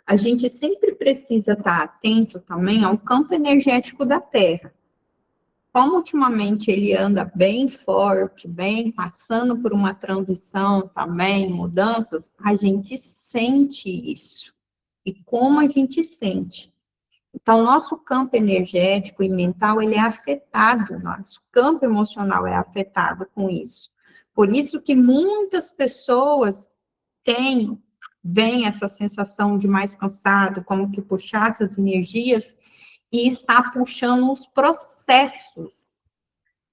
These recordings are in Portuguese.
a gente sempre precisa estar atento também ao campo energético da Terra. Como ultimamente ele anda bem forte, bem passando por uma transição também, mudanças, a gente sente isso. E como a gente sente? Então, nosso campo energético e mental, ele é afetado, nosso campo emocional é afetado com isso. Por isso que muitas pessoas vem essa sensação de mais cansado, como que puxar essas energias e está puxando os processos.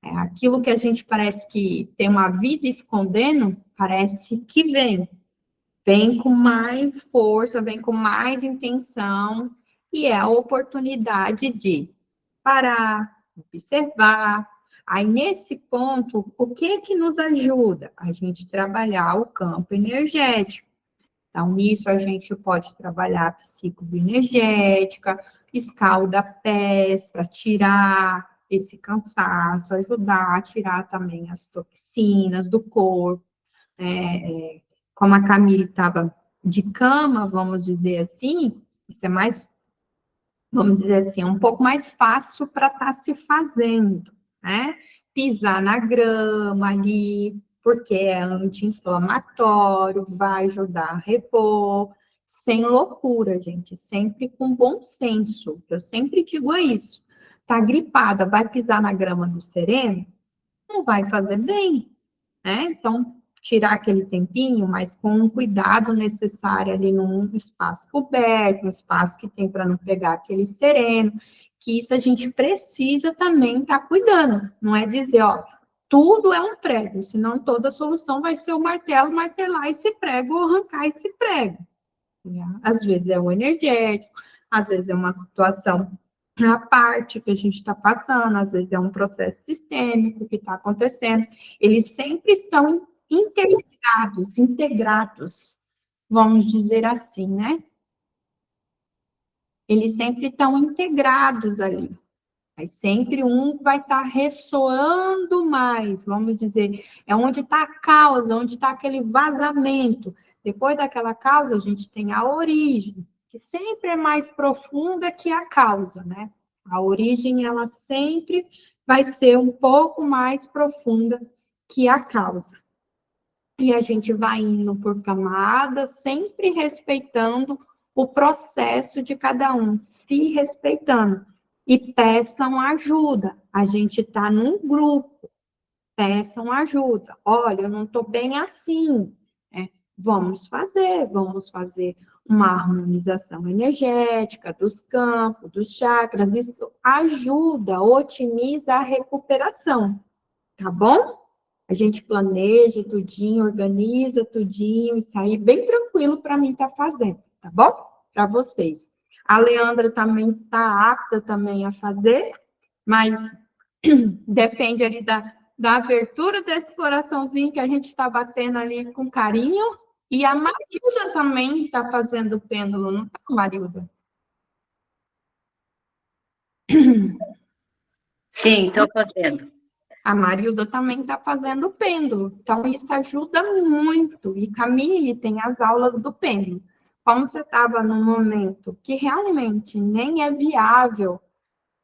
Aquilo que a gente parece que tem uma vida escondendo, parece que vem com mais força, vem com mais intenção, e é a oportunidade de parar, observar. Aí, nesse ponto, o que nos ajuda? A gente trabalhar o campo energético. Então, nisso a gente pode trabalhar a psicoenergética, escalda-pés para tirar esse cansaço, ajudar a tirar também as toxinas do corpo. Como a Camille estava de cama, vamos dizer assim, isso é mais, vamos dizer assim, um pouco mais fácil para estar se fazendo, né? Pisar na grama ali, porque é anti-inflamatório, vai ajudar a repor, sem loucura, gente, sempre com bom senso. Eu sempre digo isso. Tá gripada, vai pisar na grama do sereno? Não vai fazer bem, né? Então, tirar aquele tempinho, mas com um cuidado necessário ali num espaço coberto, um espaço que tem para não pegar aquele sereno, que isso a gente precisa também estar cuidando. Não é dizer, ó, tudo é um prego, senão toda solução vai ser o martelo, martelar esse prego ou arrancar esse prego. Às vezes é o energético, às vezes é uma situação à parte que a gente está passando, às vezes é um processo sistêmico que está acontecendo. Eles sempre estão integrados, vamos dizer assim, né? Eles sempre estão integrados ali. Mas sempre um vai estar ressoando mais, vamos dizer, é onde está a causa, onde está aquele vazamento. Depois daquela causa, a gente tem a origem, que sempre é mais profunda que a causa, né? A origem, ela sempre vai ser um pouco mais profunda que a causa. E a gente vai indo por camadas, sempre respeitando o processo de cada um, se respeitando. E peçam ajuda. A gente está num grupo, peçam ajuda. Olha, eu não estou bem assim. Vamos fazer uma harmonização energética dos campos, dos chakras. Isso ajuda, otimiza a recuperação, tá bom? A gente planeja tudinho, organiza tudinho e sair bem tranquilo para mim estar fazendo, tá bom? Para vocês. A Leandra também está apta também a fazer, mas depende ali da abertura desse coraçãozinho que a gente está batendo ali com carinho. E a Marilda também está fazendo o pêndulo, não está, Marilda? Sim, estou fazendo. A Marilda também está fazendo o pêndulo. Então, isso ajuda muito. E Camille tem as aulas do pêndulo. Como você estava num momento que realmente nem é viável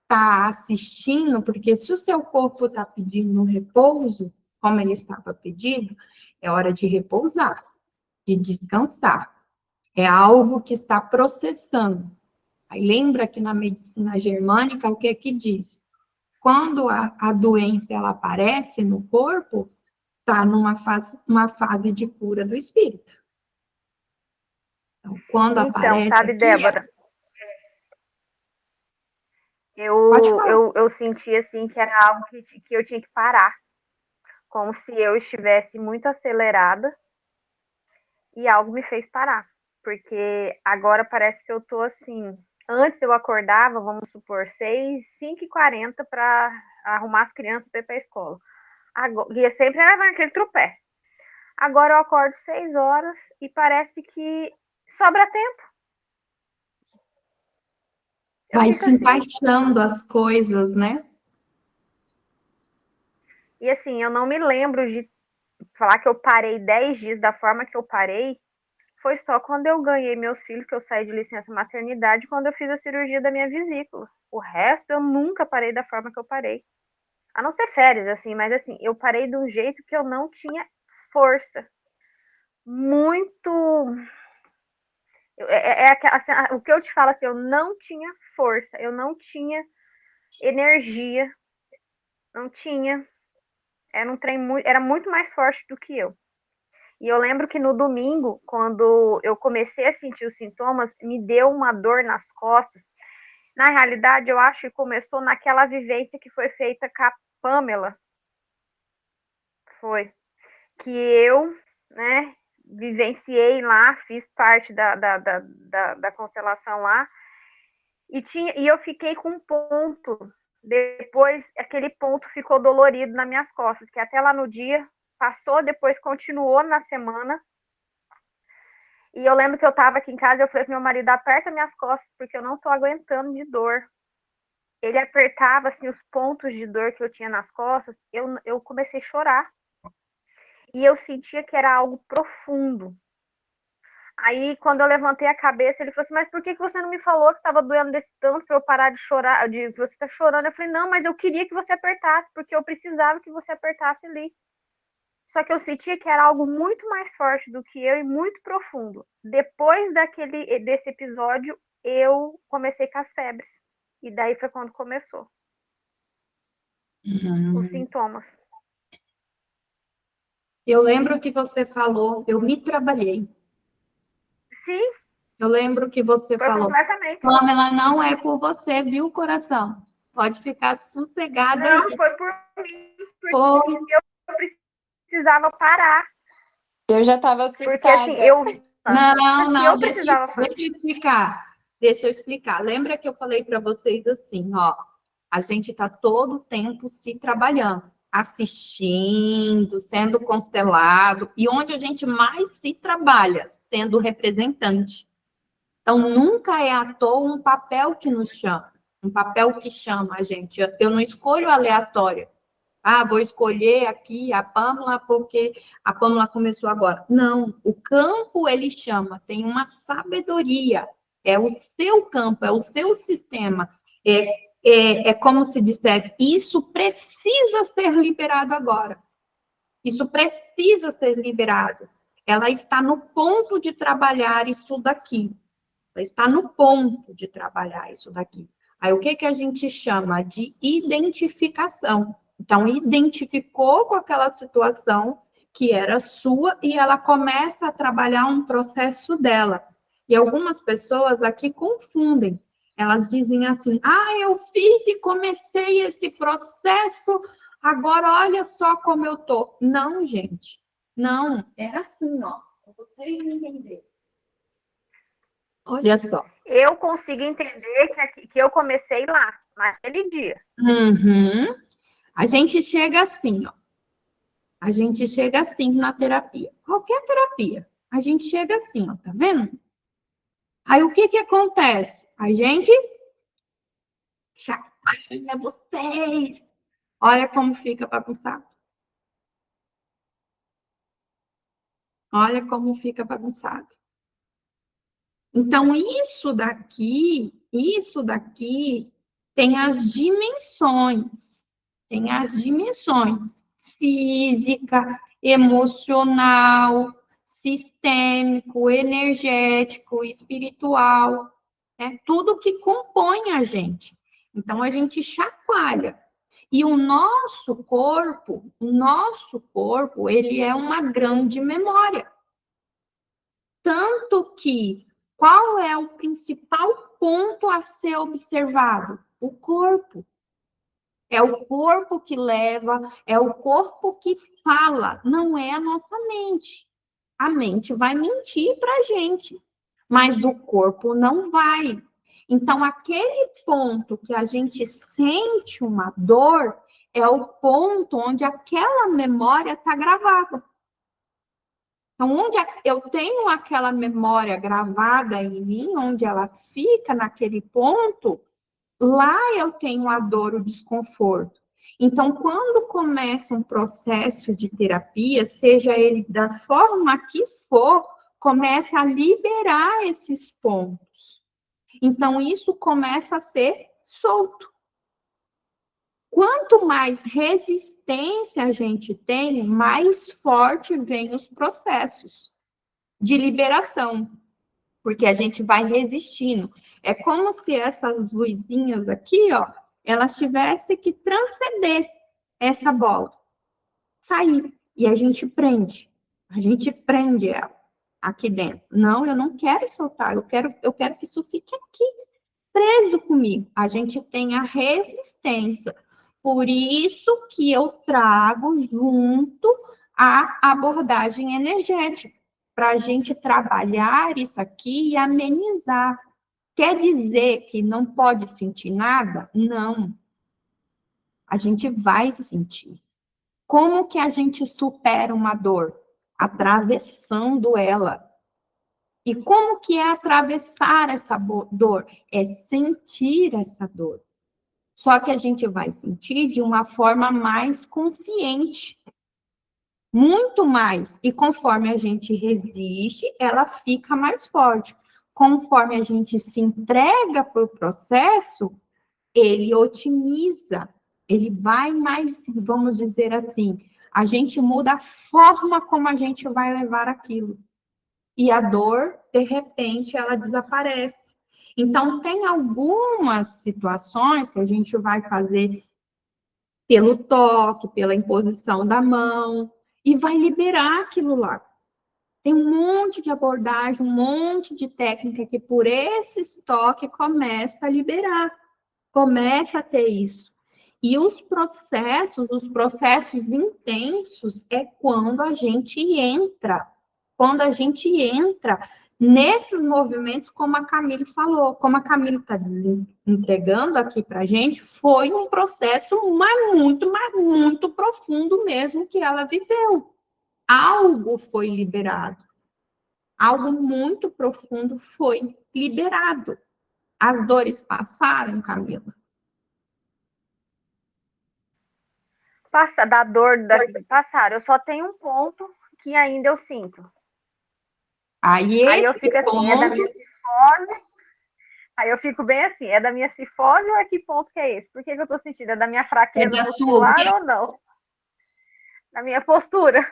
estar assistindo, porque se o seu corpo está pedindo um repouso, como ele estava pedindo, é hora de repousar, de descansar. É algo que está processando. Aí lembra que na medicina germânica, o que é que diz? Quando a doença ela aparece no corpo, está uma fase de cura do espírito. Então, quando aparece sabe, aqui, Débora, eu senti assim que era algo que eu tinha que parar, como se eu estivesse muito acelerada e algo me fez parar, porque agora parece que eu tô assim. Antes eu acordava, vamos supor, 5h40 para arrumar as crianças para ir para a escola. Agora, e sempre era naquele trupé. Agora eu acordo 6 horas e parece que sobra tempo. vai se encaixando as coisas, né? E assim, eu não me lembro de falar que eu parei 10 dias da forma que eu parei foi só quando eu ganhei meus filhos, que eu saí de licença maternidade, quando eu fiz a cirurgia da minha vesícula. O resto, eu nunca parei da forma que eu parei. A não ser férias, assim, mas assim, eu parei de um jeito que eu não tinha força. Muito... o que eu te falo, assim, eu não tinha força, eu não tinha energia, não tinha... Era um trem era muito mais forte do que eu. E eu lembro que no domingo, quando eu comecei a sentir os sintomas, me deu uma dor nas costas. Na realidade, eu acho que começou naquela vivência que foi feita com a Pamela. Foi. Que eu, né, vivenciei lá, fiz parte da constelação lá. E eu fiquei com um ponto. Depois, aquele ponto ficou dolorido nas minhas costas, que até lá no dia passou, depois continuou na semana. E eu lembro que eu tava aqui em casa e eu falei pro meu marido, aperta minhas costas, porque eu não tô aguentando de dor. Ele apertava, assim, os pontos de dor que eu tinha nas costas, eu comecei a chorar. E eu sentia que era algo profundo. Aí, quando eu levantei a cabeça, ele falou assim, mas por que você não me falou que estava doendo desse tanto para eu parar de chorar, de que você está chorando? Eu falei, não, mas eu queria que você apertasse, porque eu precisava que você apertasse ali. Só que eu sentia que era algo muito mais forte do que eu e muito profundo. Depois desse episódio, eu comecei com as febres. E daí foi quando começou os sintomas. Eu lembro que você falou, eu me trabalhei. Sim. Eu lembro que você falou, completamente. Pamela, não é por você, viu, coração? Pode ficar sossegada aí. Não, foi por mim, porque eu precisava parar. Eu já estava assustada. Porque assim, Não, deixa eu explicar. Deixa eu explicar. Lembra que eu falei para vocês assim, ó, a gente está todo o tempo se trabalhando, assistindo, sendo constelado, e onde a gente mais se trabalha, sendo representante. Então, nunca é à toa um papel que nos chama, um papel que chama a gente. Eu não escolho aleatória. Ah, vou escolher aqui a Pâmela porque a Pâmela começou agora. Não, o campo ele chama, tem uma sabedoria. É o seu campo, é o seu sistema. É como se dissesse, isso precisa ser liberado agora. Isso precisa ser liberado. Ela está no ponto de trabalhar isso daqui. Ela está no ponto de trabalhar isso daqui. Aí, o que a gente chama de identificação? Então, identificou com aquela situação que era sua e ela começa a trabalhar um processo dela. E algumas pessoas aqui confundem. Elas dizem assim, eu fiz e comecei esse processo, agora olha só como eu tô. Não, gente. Não, é assim, ó. Para vocês entenderem. Olha só. Eu consigo entender que eu comecei lá, naquele dia. Uhum. A gente chega assim, ó. A gente chega assim na terapia. Qualquer terapia. A gente chega assim, ó, tá vendo? Aí o que acontece? A gente chacoalha vocês. Olha como fica bagunçado. Olha como fica bagunçado. Então, isso daqui tem as dimensões. Tem as dimensões física, emocional, sistêmico, energético, espiritual, né? Tudo que compõe a gente. Então, a gente chacoalha. E o nosso corpo, ele é uma grande memória. Tanto que, qual é o principal ponto a ser observado? O corpo. É o corpo que leva, é o corpo que fala, não é a nossa mente. A mente vai mentir para a gente, mas o corpo não vai. Então, aquele ponto que a gente sente uma dor é o ponto onde aquela memória está gravada. Então, onde eu tenho aquela memória gravada em mim, onde ela fica naquele ponto, lá eu tenho a dor, o desconforto. Então, quando começa um processo de terapia, seja ele da forma que for, comece a liberar esses pontos. Então, isso começa a ser solto. Quanto mais resistência a gente tem, mais forte vem os processos de liberação, porque a gente vai resistindo. É como se essas luzinhas aqui, ó, elas tivessem que transcender essa bola, sair, e a gente prende ela aqui dentro. Não, eu não quero soltar, eu quero que isso fique aqui, preso comigo. A gente tem a resistência. Por isso que eu trago junto a abordagem energética, para a gente trabalhar isso aqui e amenizar. Quer dizer que não pode sentir nada? Não. A gente vai sentir. Como que a gente supera uma dor? Atravessando ela. E como que é atravessar essa dor? É sentir essa dor. Só que a gente vai sentir de uma forma mais consciente. Muito mais. E conforme a gente resiste, ela fica mais forte. Conforme a gente se entrega para o processo, ele otimiza. Ele vai mais, vamos dizer assim, a gente muda a forma como a gente vai levar aquilo. E a dor, de repente, ela desaparece. Então, tem algumas situações que a gente vai fazer pelo toque, pela imposição da mão, e vai liberar aquilo lá. Tem um monte de abordagem, um monte de técnica que por esse toque começa a liberar, começa a ter isso. E os processos intensos é quando a gente entra nesses movimentos, como a Camille falou, como a Camille está entregando aqui para a gente, foi um processo muito profundo mesmo que ela viveu. Algo foi liberado. Algo muito profundo foi liberado. As dores passaram, Camila? Passa da dor passar. Eu só tenho um ponto que ainda eu sinto. Aí eu fico assim, ponto... é da minha cifose. Aí eu fico bem assim, é da minha cifose ou é que ponto que é esse? Por que eu tô sentindo? É da minha fraqueza muscular ou não? Da minha postura.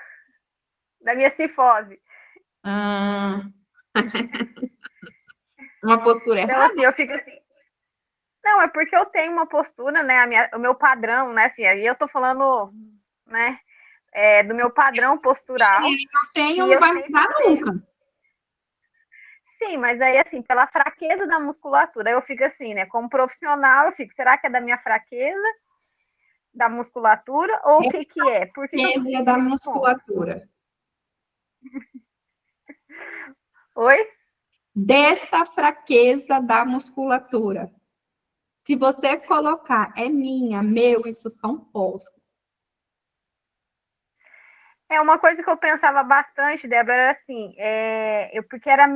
Da minha cifose. Uma postura então, errada? Assim, eu fico assim. Não, é porque eu tenho uma postura, né? O meu padrão, né? Assim, aí eu tô falando, né? Do meu padrão postural. Isso que eu tenho não vai mudar nunca. Sim, mas aí, assim, pela fraqueza da musculatura, eu fico assim, né? Como profissional, eu fico, será que é da minha fraqueza, da musculatura, ou o que é? Porque fraqueza da musculatura. Oi? Desta fraqueza da musculatura. Se você colocar, é minha, meu, isso são postos. Uma coisa que eu pensava bastante, Débora, era assim, porque era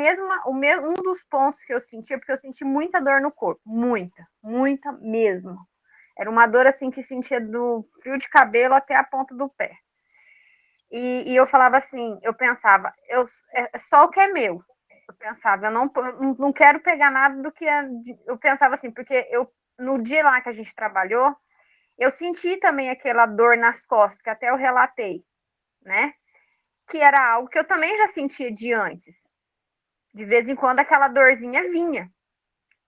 um dos pontos que eu sentia, porque eu senti muita dor no corpo, muita mesmo. Era uma dor assim que sentia do fio de cabelo até a ponta do pé. E eu falava assim, eu pensava, é só o que é meu. Eu pensava, eu não quero pegar nada do que é. Eu pensava assim, porque no dia lá que a gente trabalhou, eu senti também aquela dor nas costas, que até eu relatei, né? Que era algo que eu também já sentia de antes. De vez em quando aquela dorzinha vinha.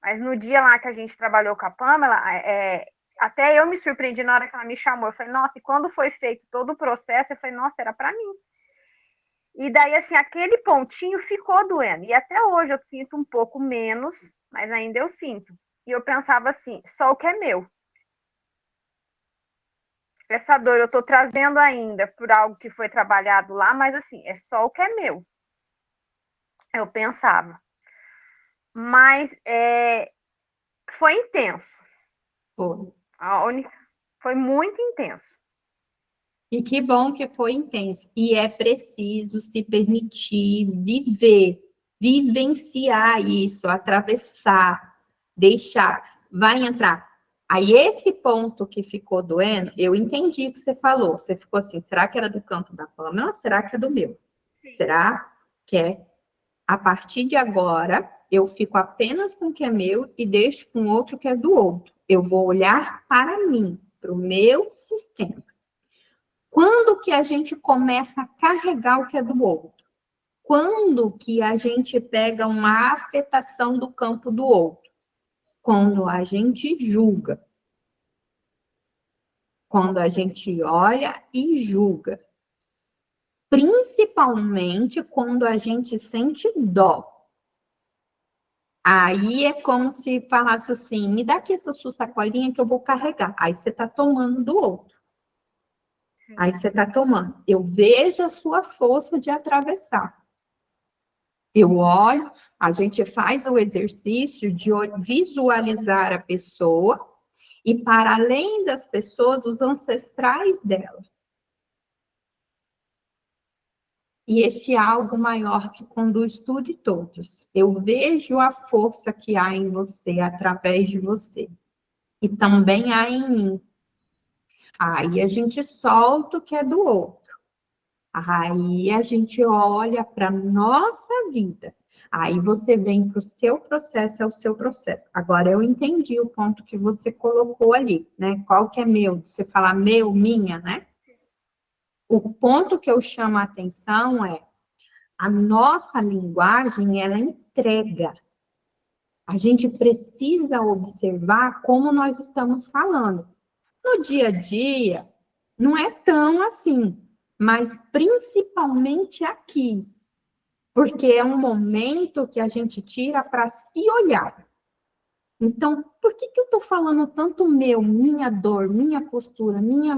Mas no dia lá que a gente trabalhou com a Pamela, até eu me surpreendi na hora que ela me chamou. Eu falei, nossa, e quando foi feito todo o processo, eu falei, nossa, era para mim. E daí, assim, aquele pontinho ficou doendo. E até hoje eu sinto um pouco menos, mas ainda eu sinto. E eu pensava assim, só o que é meu. Essa dor eu estou trazendo ainda por algo que foi trabalhado lá, mas assim, é só o que é meu. Eu pensava. Mas foi intenso. Foi muito intenso. E que bom que foi intenso. E é preciso se permitir viver, vivenciar isso, atravessar, deixar. Vai entrar. Aí, esse ponto que ficou doendo, eu entendi o que você falou. Você ficou assim, será que era do campo da Pamela ou será que é do meu? Será que é A partir de agora, eu fico apenas com o que é meu e deixo com o outro que é do outro. Eu vou olhar para mim, para o meu sistema. Quando que a gente começa a carregar o que é do outro? Quando que a gente pega uma afetação do campo do outro? Quando a gente julga. Quando a gente olha e julga. Principalmente quando a gente sente dó. Aí é como se falasse assim, me dá aqui essa sua sacolinha que eu vou carregar. Aí você está tomando do outro. Aí você está tomando. Eu vejo a sua força de atravessar. Eu olho, a gente faz o exercício de visualizar a pessoa e, para além das pessoas, os ancestrais dela. E este algo maior que conduz tudo e todos. Eu vejo a força que há em você, através de você. E também há em mim. Aí a gente solta o que é do outro. Aí a gente olha para a nossa vida. Aí você vem para o seu processo, é o seu processo. Agora eu entendi o ponto que você colocou ali, né? Qual que é meu? Você falar meu, minha, né? O ponto que eu chamo a atenção é a nossa linguagem, ela entrega. A gente precisa observar como nós estamos falando. No dia a dia, não é tão assim, mas principalmente aqui, porque é um momento que a gente tira para se olhar. Então, por que eu estou falando tanto meu, minha dor, minha postura, minha?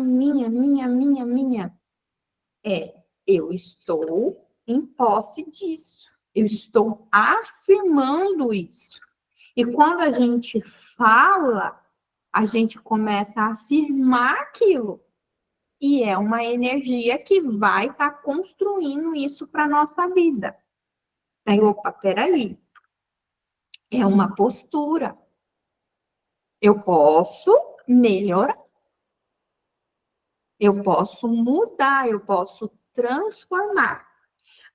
Eu estou em posse disso. Eu estou afirmando isso. E quando a gente fala, a gente começa a afirmar aquilo. E é uma energia que vai estar construindo isso para a nossa vida. Aí, opa, peraí. É uma postura. Eu posso melhorar. Eu posso mudar, eu posso transformar.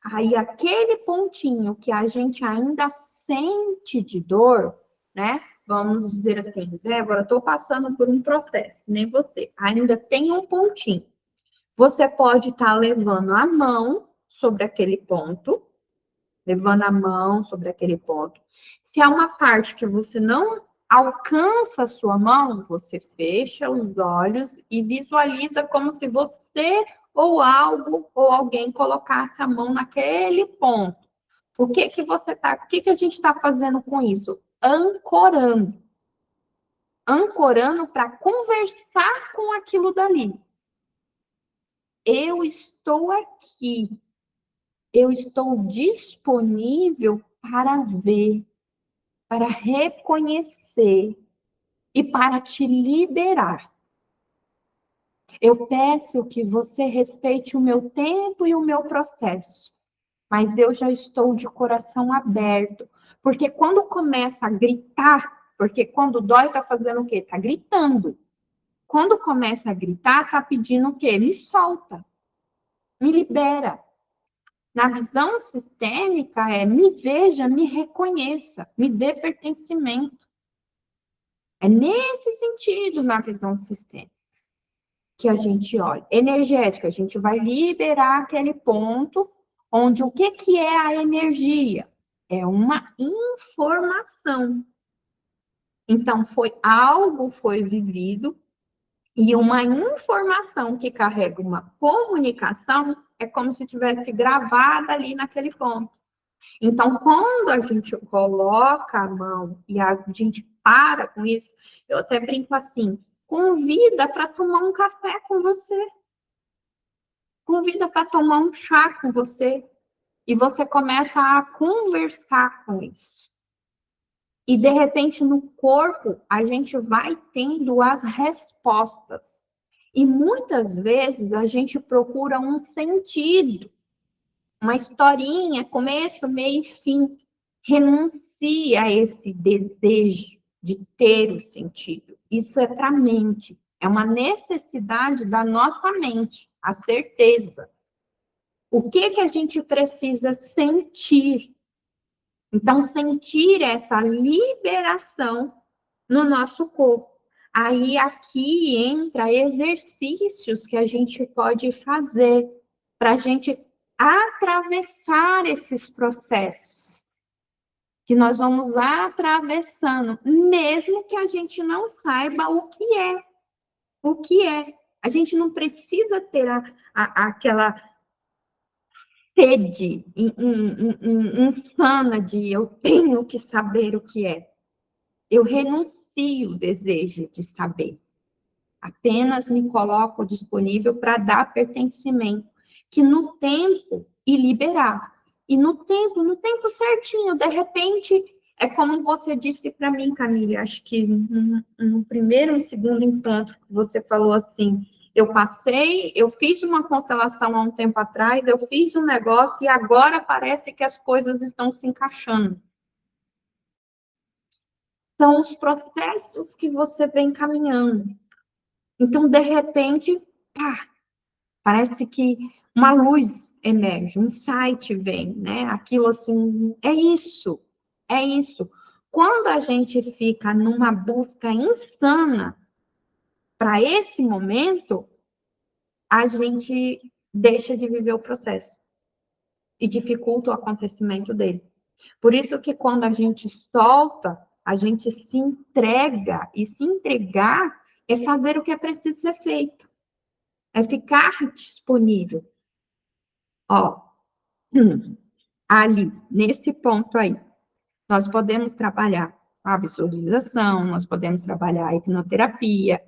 Aí, aquele pontinho que a gente ainda sente de dor, né? Vamos dizer assim, Débora, eu estou passando por um processo, nem você. Ainda tem um pontinho. Você pode estar levando a mão sobre aquele ponto, levando a mão sobre aquele ponto. Se há uma parte que você não alcança a sua mão, você fecha os olhos e visualiza como se você ou algo ou alguém colocasse a mão naquele ponto. O que que a gente está fazendo com isso? Ancorando. Ancorando para conversar com aquilo dali. Eu estou aqui. Eu estou disponível para ver, para reconhecer e para te liberar. Eu peço que você respeite o meu tempo e o meu processo, mas eu já estou de coração aberto, porque quando começa a gritar, porque quando dói está fazendo o quê? Está gritando. Quando começa a gritar, está pedindo o quê? Me solta, me libera. Na visão sistêmica é me veja, me reconheça, me dê pertencimento. É nesse sentido na visão sistêmica que a gente olha. Energética, a gente vai liberar aquele ponto onde o que é a energia? É uma informação. Então, foi vivido e uma informação que carrega uma comunicação é como se tivesse gravada ali naquele ponto. Então, quando a gente coloca a mão e a gente para com isso, eu até brinco assim, convida para tomar um café com você. Convida para tomar um chá com você. E você começa a conversar com isso. E, de repente, no corpo, a gente vai tendo as respostas. E, muitas vezes, a gente procura um sentido. Uma historinha, começo, meio e fim. Renuncia a esse desejo de ter o sentido. Isso é para a mente. É uma necessidade da nossa mente, a certeza. O que a gente precisa sentir? Então, sentir essa liberação no nosso corpo. Aí, aqui entra exercícios que a gente pode fazer para a gente atravessar esses processos, que nós vamos atravessando, mesmo que a gente não saiba o que é. O que é? A gente não precisa ter aquela sede insana de eu tenho que saber o que é. Eu renuncio o desejo de saber. Apenas me coloco disponível para dar pertencimento, que no tempo e liberar. E no tempo certinho, de repente, é como você disse para mim, Camille, acho que no primeiro e segundo encontro que você falou assim, eu fiz uma constelação há um tempo atrás, eu fiz um negócio e agora parece que as coisas estão se encaixando. São os processos que você vem caminhando. Então, de repente, pá, parece que uma luz emerge, um insight vem, né? Aquilo assim, é isso, é isso. Quando a gente fica numa busca insana para esse momento, a gente deixa de viver o processo e dificulta o acontecimento dele. Por isso que quando a gente solta, a gente se entrega, e se entregar é fazer o que é preciso ser feito, é ficar disponível. Ó, ali, nesse ponto aí, nós podemos trabalhar a visualização, nós podemos trabalhar a hipnoterapia,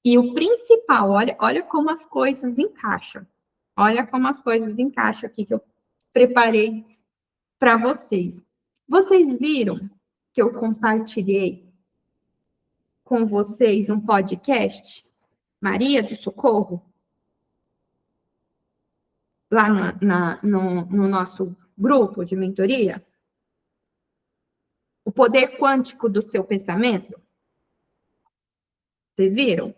e o principal, olha como as coisas encaixam. Olha como as coisas encaixam aqui que eu preparei para vocês. Vocês viram que eu compartilhei com vocês um podcast, Maria do Socorro? Lá no nosso grupo de mentoria? O poder quântico do seu pensamento? Vocês viram?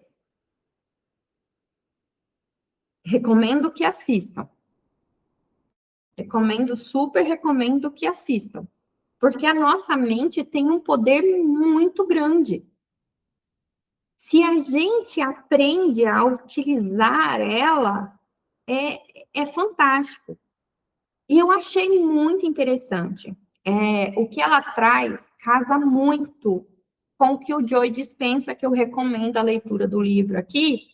Recomendo que assistam. Super recomendo que assistam. Porque a nossa mente tem um poder muito grande. Se a gente aprende a utilizar ela, é fantástico. E eu achei muito interessante. O que ela traz casa muito com o que o Joe Dispenza, que eu recomendo a leitura do livro aqui,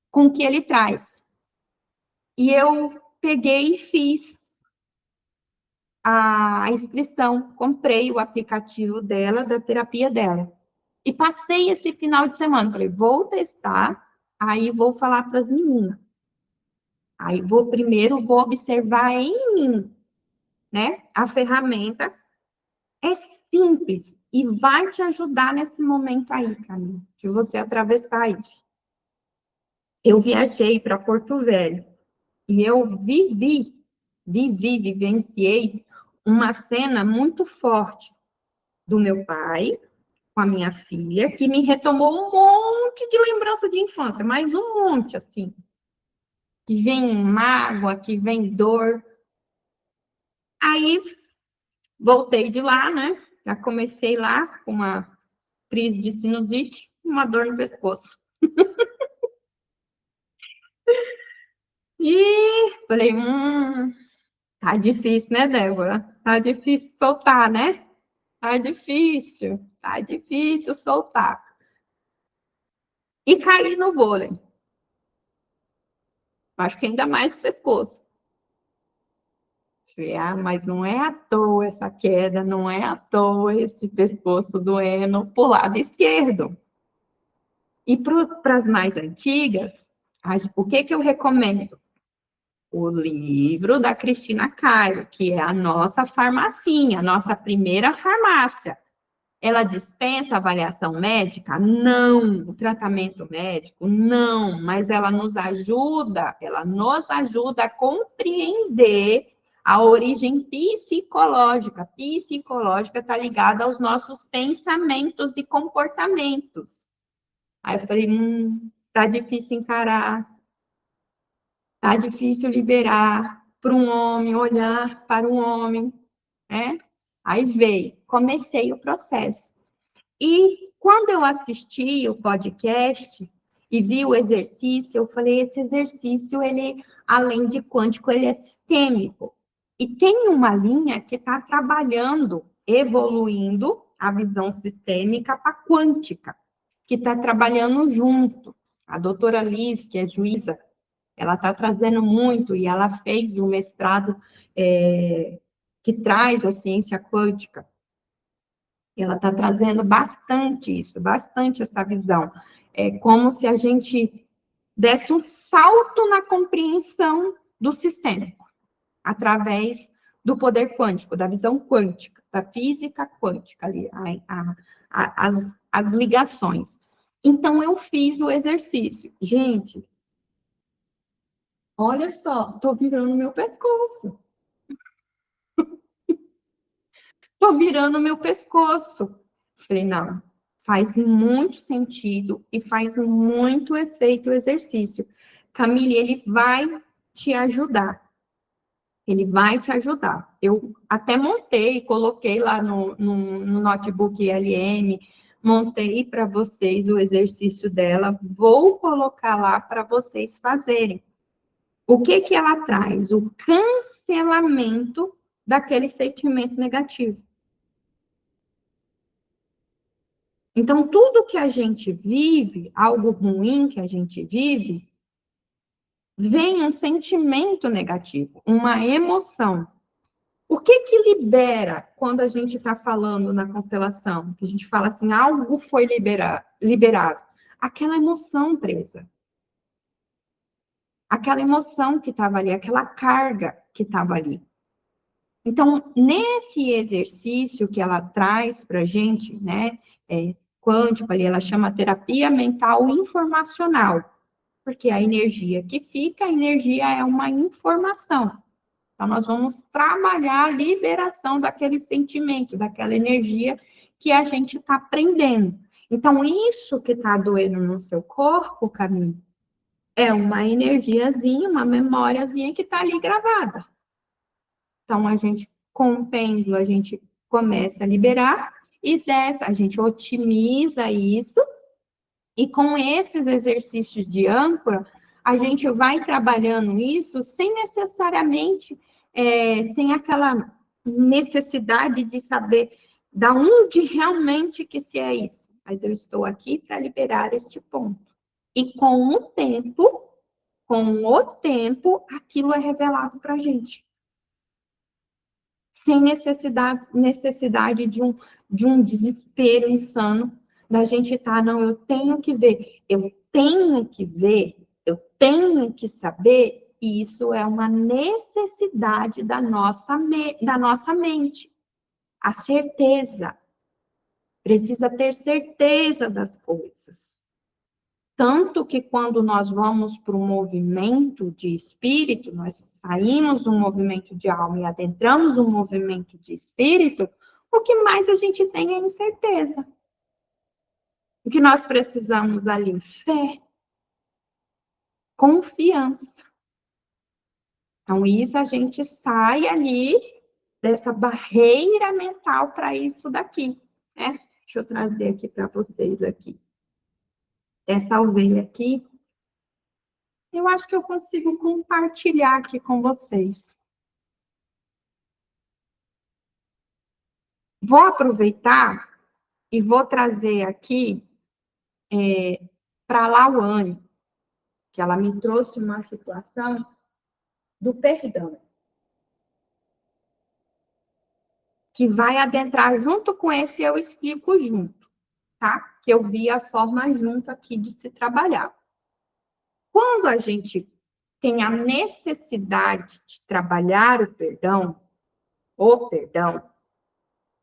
com o que ele traz. E eu peguei e fiz a inscrição, comprei o aplicativo dela, da terapia dela. E passei esse final de semana, falei, vou testar, aí vou falar para as meninas. Aí primeiro vou observar em mim, né? A ferramenta é simples e vai te ajudar nesse momento aí, Camila, de você atravessar isso. Eu viajei para Porto Velho e eu vivenciei uma cena muito forte do meu pai com a minha filha, que me retomou um monte de lembrança de infância, mas um monte, assim. Que vem mágoa, que vem dor. Aí, voltei de lá, né? Já comecei lá com uma crise de sinusite, uma dor no pescoço. E falei, tá difícil, né, Débora? Tá difícil soltar, né? Tá difícil soltar. E caí no vôlei. Acho que ainda mais pescoço. Mas não é à toa essa queda, não é à toa esse pescoço doendo pro lado esquerdo. E para as mais antigas, o que eu recomendo? O livro da Cristina Cairo, que é a nossa farmacinha, a nossa primeira farmácia. Ela dispensa avaliação médica? Não. O tratamento médico? Não. Mas ela nos ajuda a compreender a origem psicológica. Psicológica está ligada aos nossos pensamentos e comportamentos. Aí eu falei, tá difícil encarar, tá difícil liberar para um homem, olhar para um homem, né? Aí veio, comecei o processo. E quando eu assisti o podcast e vi o exercício, eu falei, esse exercício, ele, além de quântico, ele é sistêmico. E tem uma linha que está trabalhando, evoluindo a visão sistêmica para a quântica, que está trabalhando junto. A doutora Liz, que é juíza, ela está trazendo muito, e ela fez o mestrado que traz a ciência quântica. Ela está trazendo bastante isso, bastante essa visão. É como se a gente desse um salto na compreensão do sistêmico, através do poder quântico, da visão quântica, da física quântica, ali, as ligações. Então, eu fiz o exercício. Gente, olha só, estou virando meu pescoço. Estou virando meu pescoço. Falei, não, faz muito sentido e faz muito efeito o exercício. Camille, ele vai te ajudar. Ele vai te ajudar. Eu até montei, coloquei lá no notebook LM, montei para vocês o exercício dela, vou colocar lá para vocês fazerem. O que que ela traz? O cancelamento daquele sentimento negativo. Então, tudo que a gente vive, algo ruim que a gente vive, vem um sentimento negativo, uma emoção. O que que libera quando a gente está falando na constelação? Que a gente fala assim, algo foi liberado. Aquela emoção presa. Aquela emoção que estava ali, aquela carga que estava ali. Então, nesse exercício que ela traz para a gente, né, quântico ali, ela chama terapia mental informacional, porque a energia que fica, a energia é uma informação. Então, nós vamos trabalhar a liberação daquele sentimento, daquela energia que a gente está aprendendo. Então, isso que está doendo no seu corpo, Camille, é uma energiazinha, uma memóriazinha que está ali gravada. Então, a gente, com o pêndulo, a gente começa a liberar e dessa, a gente otimiza isso. E com esses exercícios de âncora, a gente vai trabalhando isso sem necessariamente, sem aquela necessidade de saber da onde realmente que se é isso. Mas eu estou aqui para liberar este ponto. E com o tempo, aquilo é revelado para a gente. Sem necessidade de um desespero insano, da gente estar, não, eu tenho que ver, eu tenho que saber, e isso é uma necessidade da nossa mente. A certeza. Precisa ter certeza das coisas. Tanto que quando nós vamos para um movimento de espírito, nós saímos do movimento de alma e adentramos um movimento de espírito, o que mais a gente tem é incerteza. O que nós precisamos ali? Fé. Confiança. Então, isso a gente sai ali dessa barreira mental para isso daqui, né? Deixa eu trazer aqui para vocês aqui. Essa ovelha aqui, eu acho que eu consigo compartilhar aqui com vocês. Vou aproveitar e vou trazer aqui para a Lauane, que ela me trouxe uma situação do perdão, que vai adentrar junto com esse, eu explico junto, tá? Que eu vi a forma junto aqui de se trabalhar. Quando a gente tem a necessidade de trabalhar o perdão,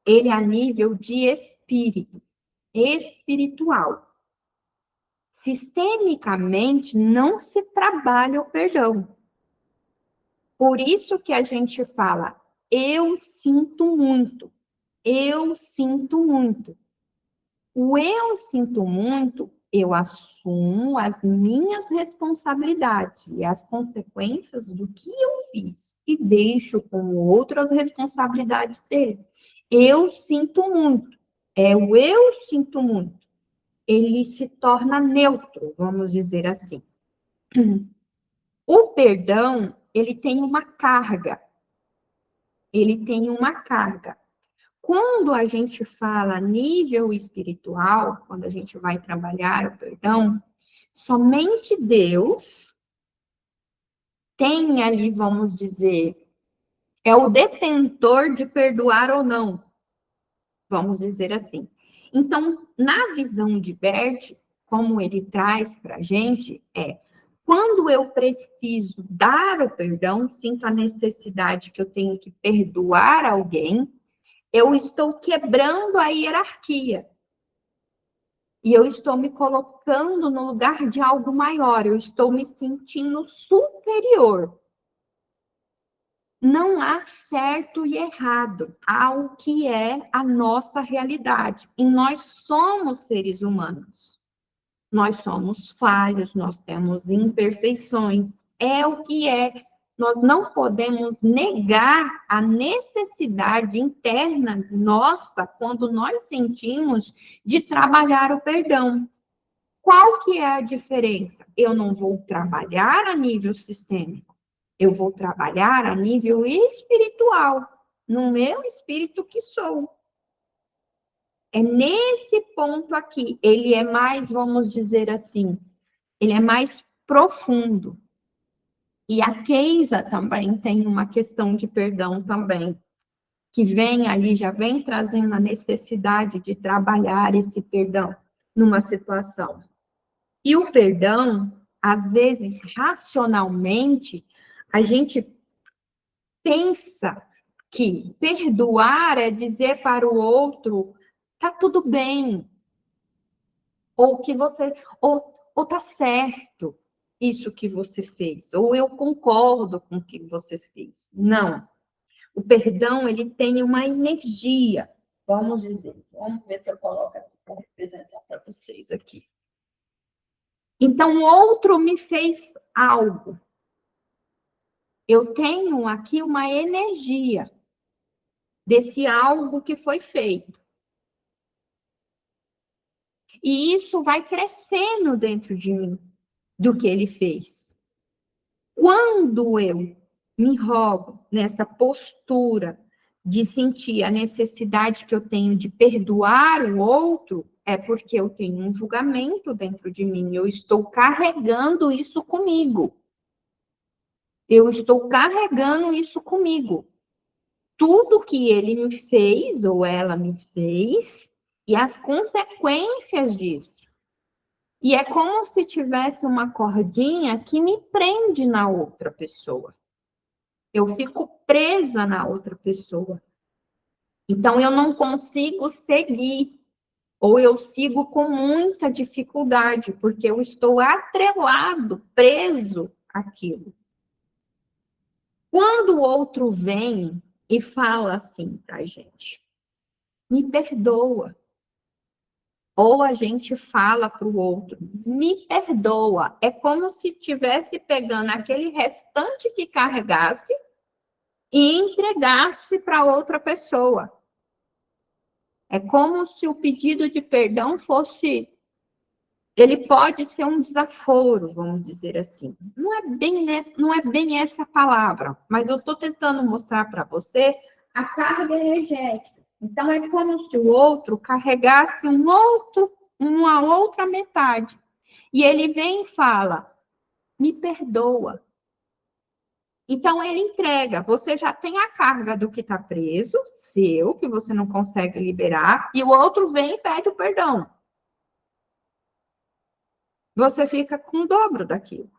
ele é a nível de espírito, espiritual. Sistemicamente, não se trabalha o perdão. Por isso que a gente fala, eu sinto muito, eu sinto muito. O eu sinto muito, eu assumo as minhas responsabilidades e as consequências do que eu fiz e deixo com o outro as responsabilidades dele. Eu sinto muito. É o eu sinto muito. Ele se torna neutro, vamos dizer assim. O perdão, ele tem uma carga. Ele tem uma carga. Quando a gente fala nível espiritual, quando a gente vai trabalhar o perdão, somente Deus tem ali, vamos dizer, é o detentor de perdoar ou não, vamos dizer assim. Então, na visão de Bert, como ele traz para a gente, quando eu preciso dar o perdão, sinto a necessidade que eu tenho que perdoar alguém, eu estou quebrando a hierarquia. E eu estou me colocando no lugar de algo maior, eu estou me sentindo superior. Não há certo e errado, há o que é a nossa realidade. E nós somos seres humanos. Nós somos falhos, nós temos imperfeições. É o que é. Nós não podemos negar a necessidade interna nossa, quando nós sentimos, de trabalhar o perdão. Qual que é a diferença? Eu não vou trabalhar a nível sistêmico. Eu vou trabalhar a nível espiritual, no meu espírito que sou. É nesse ponto aqui. Ele é mais, vamos dizer assim, ele é mais profundo. E a Keisa também tem uma questão de perdão também, que vem ali, já vem trazendo a necessidade de trabalhar esse perdão numa situação. E o perdão, às vezes, racionalmente, a gente pensa que perdoar é dizer para o outro, tá tudo bem, ou que você, ou tá certo isso que você fez, ou eu concordo com o que você fez. Não. O perdão, ele tem uma energia, vamos dizer. Vamos ver se eu coloco aqui para representar para vocês aqui. Então, o outro me fez algo. Eu tenho aqui uma energia desse algo que foi feito. E isso vai crescendo dentro de mim, do que ele fez. Quando eu me rogo nessa postura de sentir a necessidade que eu tenho de perdoar o outro, é porque eu tenho um julgamento dentro de mim, eu estou carregando isso comigo. Eu estou carregando isso comigo. Tudo que ele me fez ou ela me fez e as consequências disso. E é como se tivesse uma cordinha que me prende na outra pessoa. Eu fico presa na outra pessoa. Então, eu não consigo seguir. Ou eu sigo com muita dificuldade, porque eu estou atrelado, preso àquilo. Quando o outro vem e fala assim pra gente, me perdoa. Ou a gente fala para o outro, me perdoa. É como se estivesse pegando aquele restante que carregasse e entregasse para outra pessoa. É como se o pedido de perdão fosse... Ele pode ser um desaforo, vamos dizer assim. Não é bem essa palavra, mas eu estou tentando mostrar para você a carga energética. Então, é como se o outro carregasse uma outra metade. E ele vem e fala, me perdoa. Então, ele entrega. Você já tem a carga do que está preso, seu, que você não consegue liberar, e o outro vem e pede o perdão. Você fica com o dobro daquilo.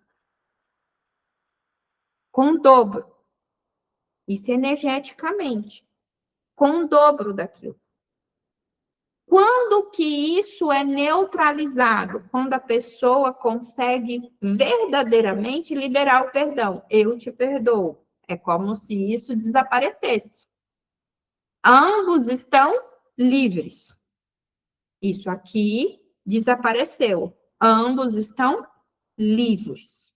Com o dobro. Isso energeticamente. Com o dobro daquilo. Quando que isso é neutralizado? Quando a pessoa consegue verdadeiramente liberar o perdão. Eu te perdoo. É como se isso desaparecesse. Ambos estão livres. Isso aqui desapareceu. Ambos estão livres.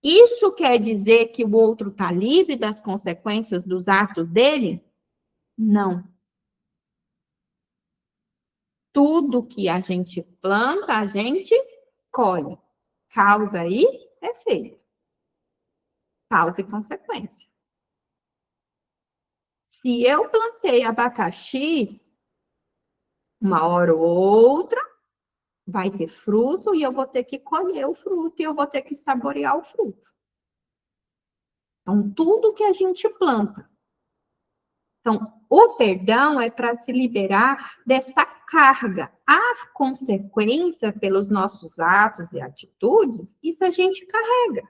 Isso quer dizer que o outro está livre das consequências dos atos dele? Não. Tudo que a gente planta, a gente colhe. Causa e efeito. Causa e consequência. Se eu plantei abacaxi, uma hora ou outra, vai ter fruto e eu vou ter que colher o fruto e eu vou ter que saborear o fruto. Então, tudo que a gente planta. Então, o perdão é para se liberar dessa carga. As consequências pelos nossos atos e atitudes, isso a gente carrega.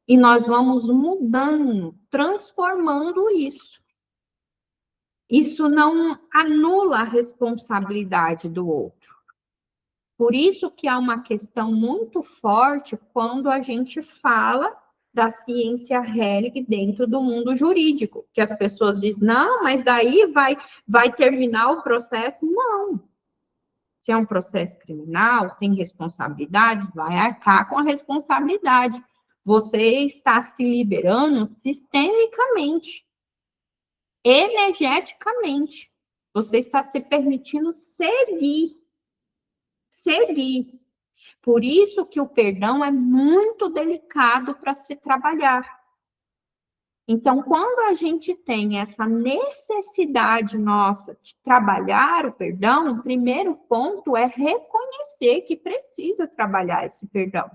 E nós vamos mudando, transformando isso. Isso não anula a responsabilidade do outro. Por isso que há uma questão muito forte quando a gente fala da ciência Helig dentro do mundo jurídico, que as pessoas dizem, não, mas daí vai terminar o processo. Não. Se é um processo criminal, tem responsabilidade, vai arcar com a responsabilidade. Você está se liberando sistemicamente, energeticamente. Você está se permitindo seguir. Por isso que o perdão é muito delicado para se trabalhar. Então, quando a gente tem essa necessidade nossa de trabalhar o perdão, o primeiro ponto é reconhecer que precisa trabalhar esse perdão.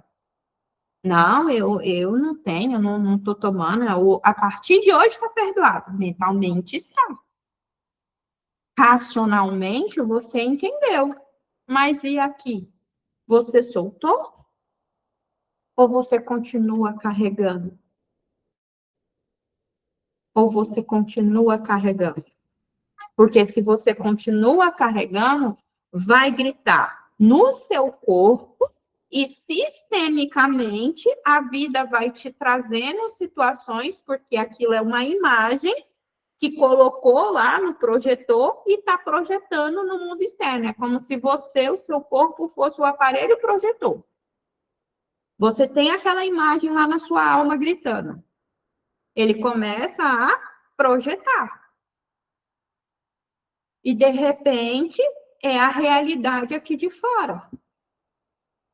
Não, eu não tenho, não estou tomando. A partir de hoje está perdoado. Mentalmente está. Racionalmente você entendeu. Mas e aqui? Você soltou? Ou você continua carregando? Ou você continua carregando? Porque se você continua carregando, vai gritar no seu corpo e sistemicamente a vida vai te trazendo situações, porque aquilo é uma imagem que colocou lá no projetor e está projetando no mundo externo. É como se você, o seu corpo, fosse o aparelho projetor. Você tem aquela imagem lá na sua alma gritando. Ele começa a projetar. E, de repente, é a realidade aqui de fora.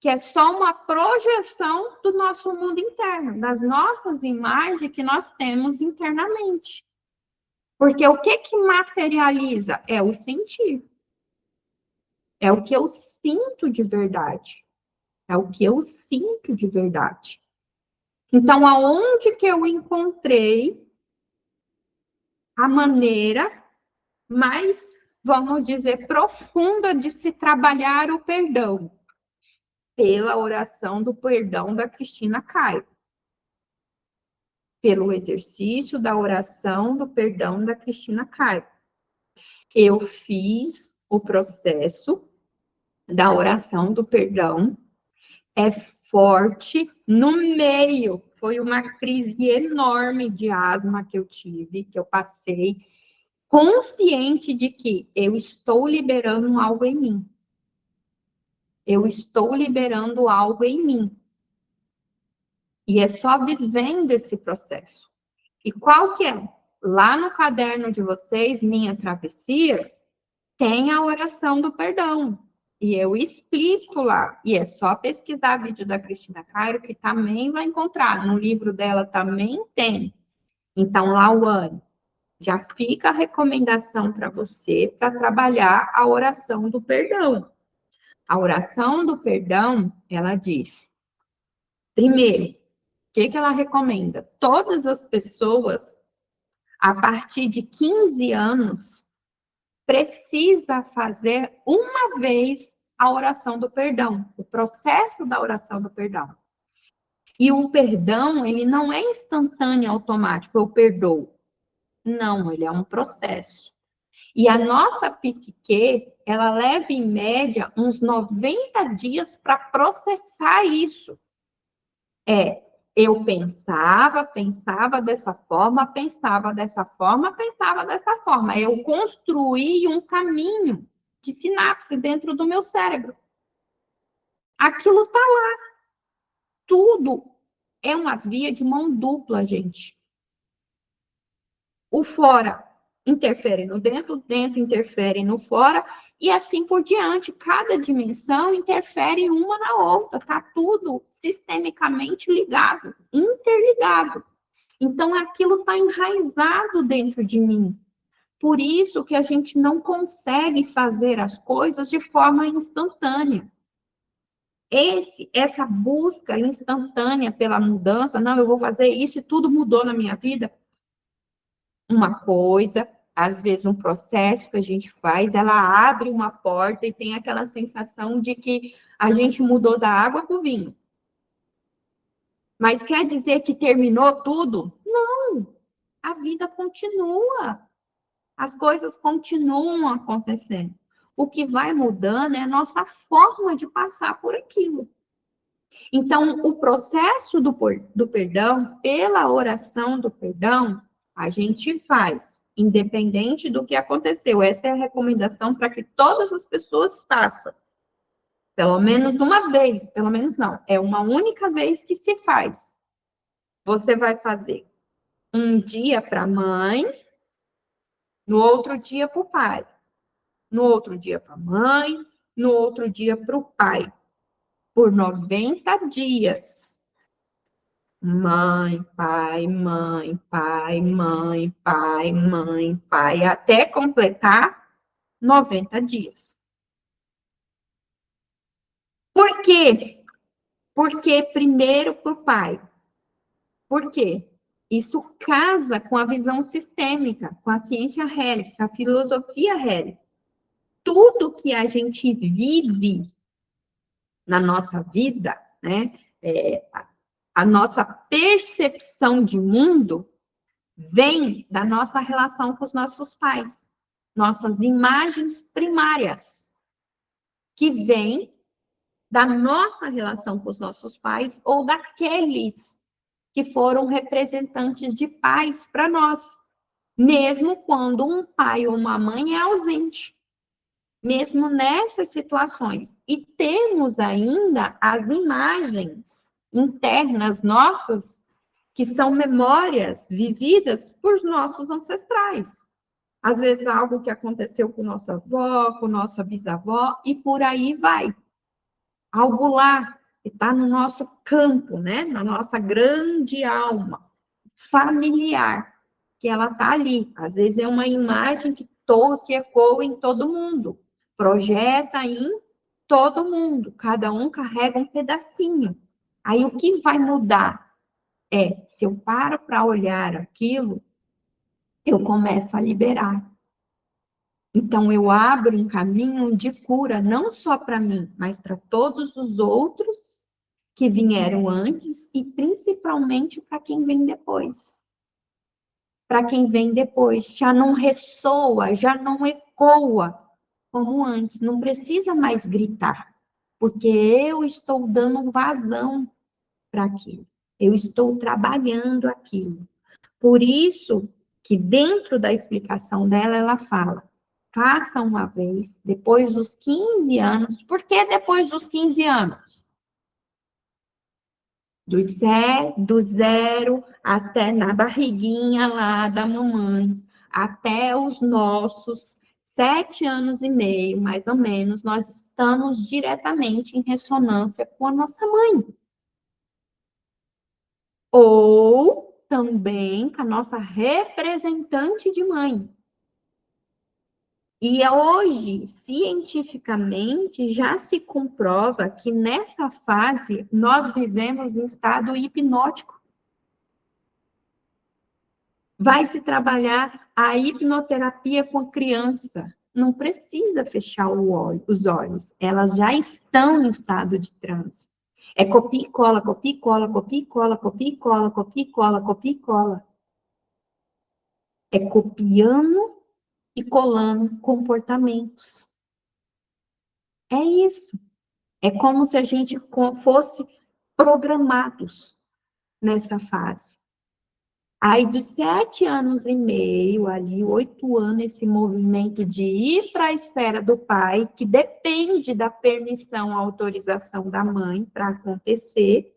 Que é só uma projeção do nosso mundo interno, das nossas imagens que nós temos internamente. Porque o que materializa? É o sentir. É o que eu sinto de verdade. É o que eu sinto de verdade. Então, aonde que eu encontrei a maneira mais, vamos dizer, profunda de se trabalhar o perdão? Pela oração do perdão da Cristina Cairo. Pelo exercício da oração do perdão da Cristina Cairo. Eu fiz o processo da oração do perdão. É forte no meio. Foi uma crise enorme de asma que eu tive, que eu passei, consciente de que eu estou liberando algo em mim. Eu estou liberando algo em mim. E é só vivendo esse processo. E qual que é? Lá no caderno de vocês, Minha Travessias, tem a oração do perdão. E eu explico lá. E é só pesquisar vídeo da Cristina Cairo, que também vai encontrar. No livro dela também tem. Então, Lauane, já fica a recomendação para você para trabalhar a oração do perdão. A oração do perdão, ela diz, primeiro, o que ela recomenda? Todas as pessoas, a partir de 15 anos, precisa fazer uma vez a oração do perdão, o processo da oração do perdão. E o perdão, ele não é instantâneo, automático, eu perdoo. Não, ele é um processo. E a nossa psique, ela leva em média uns 90 dias para processar isso. Eu pensava dessa forma, pensava dessa forma, pensava dessa forma. Eu construí um caminho de sinapse dentro do meu cérebro. Aquilo está lá. Tudo é uma via de mão dupla, gente. O fora interfere no dentro, dentro interfere no fora, e assim por diante. Cada dimensão interfere uma na outra, está tudo sistemicamente ligado, interligado. Então, aquilo está enraizado dentro de mim. Por isso que a gente não consegue fazer as coisas de forma instantânea. Essa busca instantânea pela mudança, não, eu vou fazer isso e tudo mudou na minha vida. Uma coisa, às vezes um processo que a gente faz, ela abre uma porta e tem aquela sensação de que a gente mudou da água para o vinho. Mas quer dizer que terminou tudo? Não, a vida continua. As coisas continuam acontecendo. O que vai mudando é a nossa forma de passar por aquilo. Então, o processo do perdão, pela oração do perdão, a gente faz, independente do que aconteceu. Essa é a recomendação para que todas as pessoas façam. Pelo menos uma vez, pelo menos não, é uma única vez que se faz. Você vai fazer um dia para a mãe, no outro dia para o pai, no outro dia para a mãe, no outro dia para o pai, por 90 dias. Mãe, pai, mãe, pai, mãe, pai, mãe, pai, até completar 90 dias. Por quê? Porque primeiro para o pai. Por quê? Isso casa com a visão sistêmica, com a ciência hélica, a filosofia hélica. Tudo que a gente vive na nossa vida, né? A nossa percepção de mundo vem da nossa relação com os nossos pais, nossas imagens primárias, que vêm da nossa relação com os nossos pais ou daqueles que foram representantes de pais para nós, mesmo quando um pai ou uma mãe é ausente. Mesmo nessas situações. E temos ainda as imagens internas nossas, que são memórias vividas por nossos ancestrais. Às vezes, algo que aconteceu com nossa avó, com nossa bisavó, e por aí vai. Algo lá que está no nosso campo, né? Na nossa grande alma familiar, que ela está ali. Às vezes, é uma imagem que ecoa em todo mundo. Projeta em todo mundo, cada um carrega um pedacinho. Aí o que vai mudar é, se eu paro para olhar aquilo, eu começo a liberar. Então eu abro um caminho de cura, não só para mim, mas para todos os outros que vieram antes e principalmente para quem vem depois. Para quem vem depois, já não ressoa, já não ecoa como antes, não precisa mais gritar, porque eu estou dando vazão para aquilo, eu estou trabalhando aquilo. Por isso que dentro da explicação dela, ela fala, faça uma vez, depois dos 15 anos. Por que depois dos 15 anos? Do zero até na barriguinha lá da mamãe, até os nossos 7 anos e meio, mais ou menos, nós estamos diretamente em ressonância com a nossa mãe. Ou também com a nossa representante de mãe. E hoje, cientificamente, já se comprova que nessa fase nós vivemos em estado hipnótico. Vai se trabalhar a hipnoterapia com a criança. Não precisa fechar os olhos, elas já estão em estado de transe. É copia e cola, copia e cola, copia e cola, copia e cola, copia e cola, copia e cola. É copiando e colando comportamentos. É isso. É como se a gente fosse programados nessa fase. Aí, dos 7 anos e meio, ali, 8 anos, esse movimento de ir para a esfera do pai, que depende da permissão, autorização da mãe para acontecer,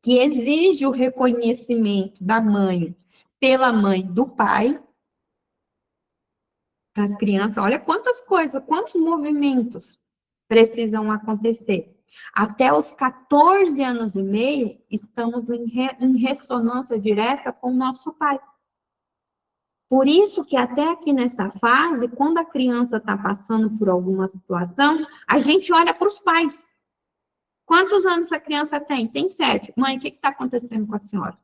que exige o reconhecimento da mãe pela mãe do pai, para as crianças. Olha quantas coisas, quantos movimentos precisam acontecer. Até os 14 anos e meio, estamos em ressonância direta com o nosso pai. Por isso que até aqui nessa fase, quando a criança está passando por alguma situação, a gente olha para os pais. Quantos anos a criança tem? Tem 7. Mãe, o que está acontecendo com a senhora?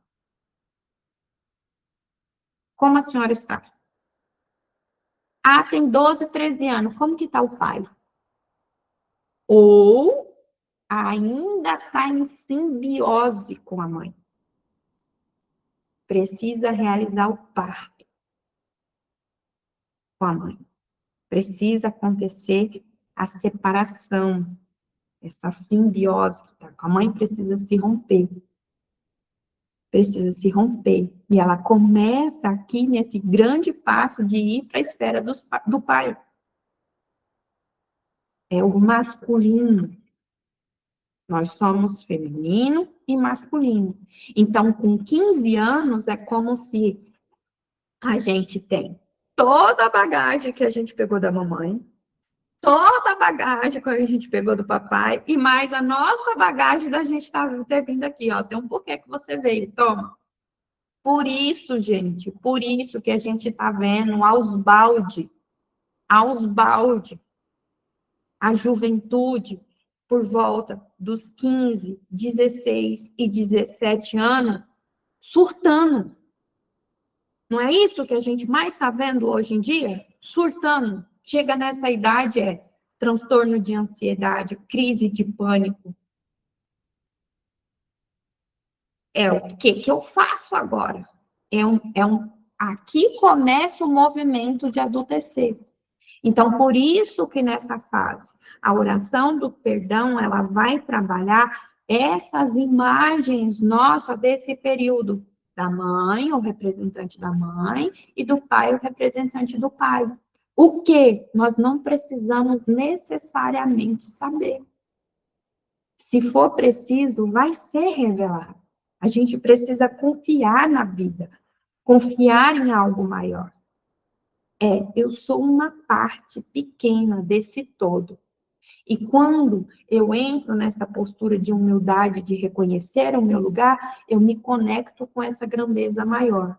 Como a senhora está? Ah, tem 12, 13 anos. Como que está o pai? Ou ainda está em simbiose com a mãe. Precisa realizar o parto com a mãe. Precisa acontecer a separação, essa simbiose que está com a mãe precisa se romper. Precisa se romper. E ela começa aqui nesse grande passo de ir para a esfera do pai. É o masculino. Nós somos feminino e masculino. Então, com 15 anos, é como se a gente tem toda a bagagem que a gente pegou da mamãe, toda a bagagem que a gente pegou do papai, e mais a nossa bagagem da gente ter vindo aqui, ó. Tem um porquê que você veio, toma. Por isso, gente, por isso que a gente está vendo aos balde, a juventude, por volta dos 15, 16 e 17 anos, surtando. Não é isso que a gente mais está vendo hoje em dia? Surtando. Chega nessa idade, é transtorno de ansiedade, crise de pânico. É o que eu faço agora? Aqui começa o movimento de adultecer. Então, por isso que nessa fase, a oração do perdão, ela vai trabalhar essas imagens nossas desse período da mãe, o representante da mãe, e do pai, o representante do pai. O que nós não precisamos necessariamente saber. Se for preciso, vai ser revelado. A gente precisa confiar na vida, confiar em algo maior. Eu sou uma parte pequena desse todo. E quando eu entro nessa postura de humildade, de reconhecer o meu lugar, eu me conecto com essa grandeza maior.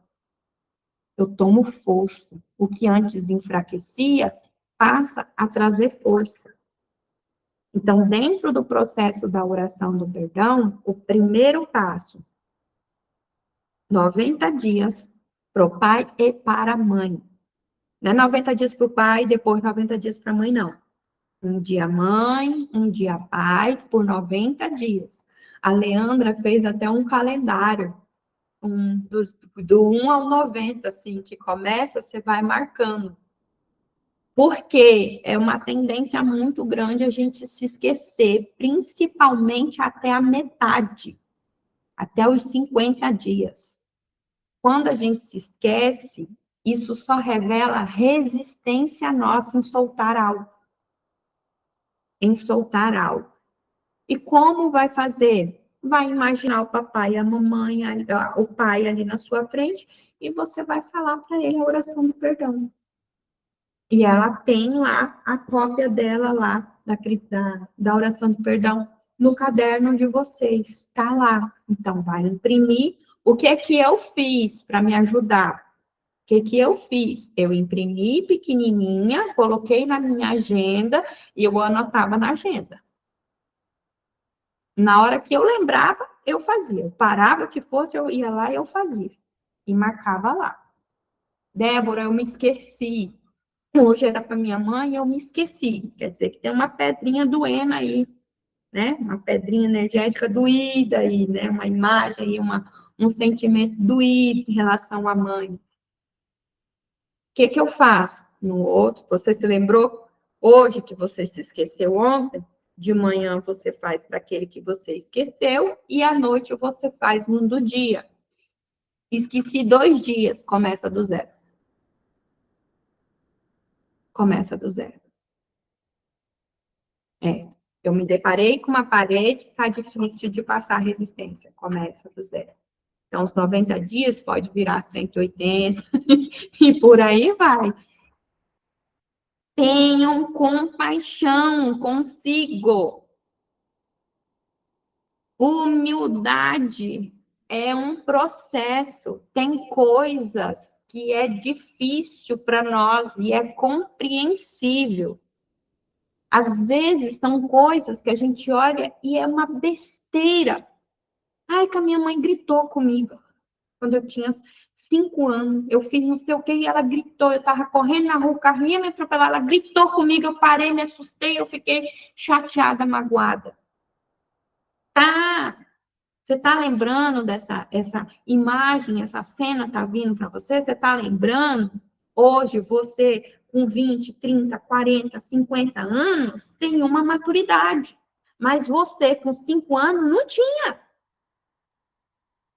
Eu tomo força. O que antes enfraquecia, passa a trazer força. Então, dentro do processo da oração do perdão, o primeiro passo, 90 dias para o pai e para a mãe. Não é 90 dias para o pai, depois 90 dias para a mãe, não. Um dia mãe, um dia pai, por 90 dias. A Leandra fez até um calendário, do 1 ao 90, assim, que começa, você vai marcando. Porque é uma tendência muito grande a gente se esquecer, principalmente até a metade, até os 50 dias. Quando a gente se esquece, isso só revela resistência nossa em soltar algo. E como vai fazer? Vai imaginar o papai e a mamãe, o pai ali na sua frente, e você vai falar para ele a oração do perdão. E ela tem lá a cópia dela lá, da oração do perdão, no caderno de vocês. Está lá. Então, vai imprimir. O que é que eu fiz para me ajudar? O que eu fiz? Eu imprimi pequenininha, coloquei na minha agenda e eu anotava na agenda. Na hora que eu lembrava, eu fazia. Eu parava o que fosse, eu ia lá e eu fazia. E marcava lá. Débora, eu me esqueci. Hoje era para minha mãe, eu me esqueci. Quer dizer que tem uma pedrinha doendo aí, né? Uma pedrinha energética doída aí, né? Uma imagem aí, um sentimento doído em relação à mãe. O que eu faço? No outro, você se lembrou hoje que você se esqueceu ontem? De manhã você faz para aquele que você esqueceu e à noite você faz no do dia. Esqueci 2 dias, começa do zero. Começa do zero. Eu me deparei com uma parede, está difícil de passar resistência. Começa do zero. Então, os 90 dias pode virar 180 e por aí vai. Tenham compaixão consigo. Humildade é um processo. Tem coisas que é difícil para nós e é compreensível. Às vezes são coisas que a gente olha e é uma besteira. Ai, que a minha mãe gritou comigo quando eu tinha 5 anos. Eu fiz não sei o que e ela gritou. Eu estava correndo na rua, o carro ia me atropelar. Ela gritou comigo, eu parei, me assustei, eu fiquei chateada, magoada. Tá? Você está lembrando dessa essa imagem, essa cena está vindo para você? Você está lembrando? Hoje, você, com 20, 30, 40, 50 anos, tem uma maturidade. Mas você, com 5 anos, não tinha.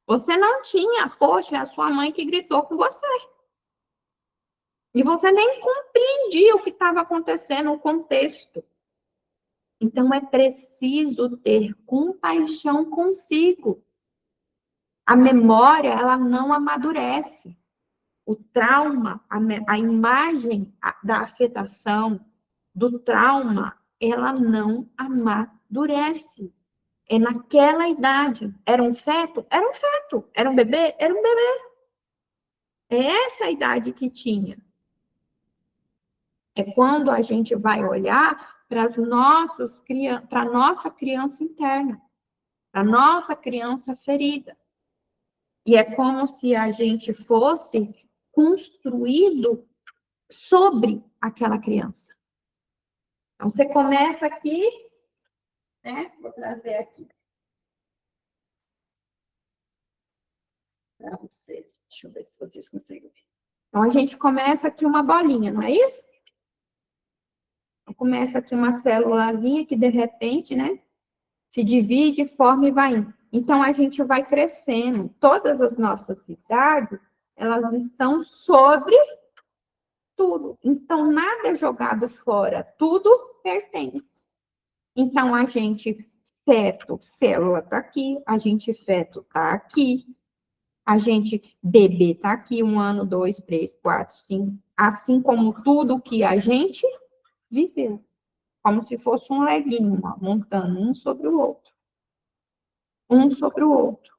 Você não tinha. Poxa, é a sua mãe que gritou com você. E você nem compreendia o que estava acontecendo, o contexto. Então, é preciso ter compaixão consigo. A memória, ela não amadurece. O trauma, a imagem da afetação, do trauma, ela não amadurece. É naquela idade. Era um feto? Era um feto. Era um bebê? Era um bebê. É essa a idade que tinha. É quando a gente vai olhar para a nossa criança interna, para a nossa criança ferida. E é como se a gente fosse construído sobre aquela criança. Então, você começa aqui, né? Vou trazer aqui para vocês. Deixa eu ver se vocês conseguem ver. Então, a gente começa aqui uma bolinha, não é isso? Então, começa aqui uma célulazinha que, de repente, né? Se divide, forma e vai indo. Então, a gente vai crescendo. Todas as nossas idades, elas estão sobre tudo. Então, nada é jogado fora. Tudo pertence. Então, a gente, feto, célula está aqui. A gente, feto, está aqui. A gente, bebê, está aqui. 1 ano, 2, 3, 4, 5. Assim como tudo que a gente viveu. Como se fosse um leguinho, montando um sobre o outro. Um sobre o outro.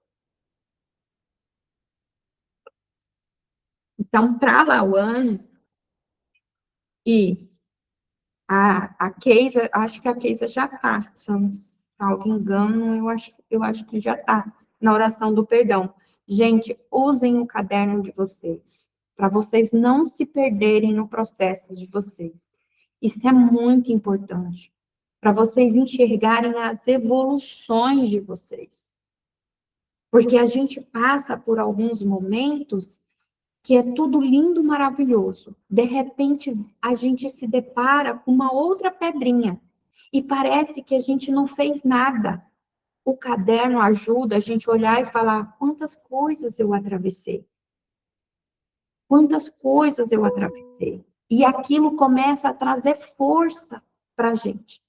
Então, para a Lauane e a Keisa, acho que a Keisa já está, se eu não salvo engano, eu acho que já está na oração do perdão. Gente, usem o caderno de vocês, para vocês não se perderem no processo de vocês. Isso é muito importante, para vocês enxergarem as evoluções de vocês. Porque a gente passa por alguns momentos que é tudo lindo, maravilhoso. De repente, a gente se depara com uma outra pedrinha e parece que a gente não fez nada. O caderno ajuda a gente a olhar e falar: quantas coisas eu atravessei. Quantas coisas eu atravessei. E aquilo começa a trazer força para a gente.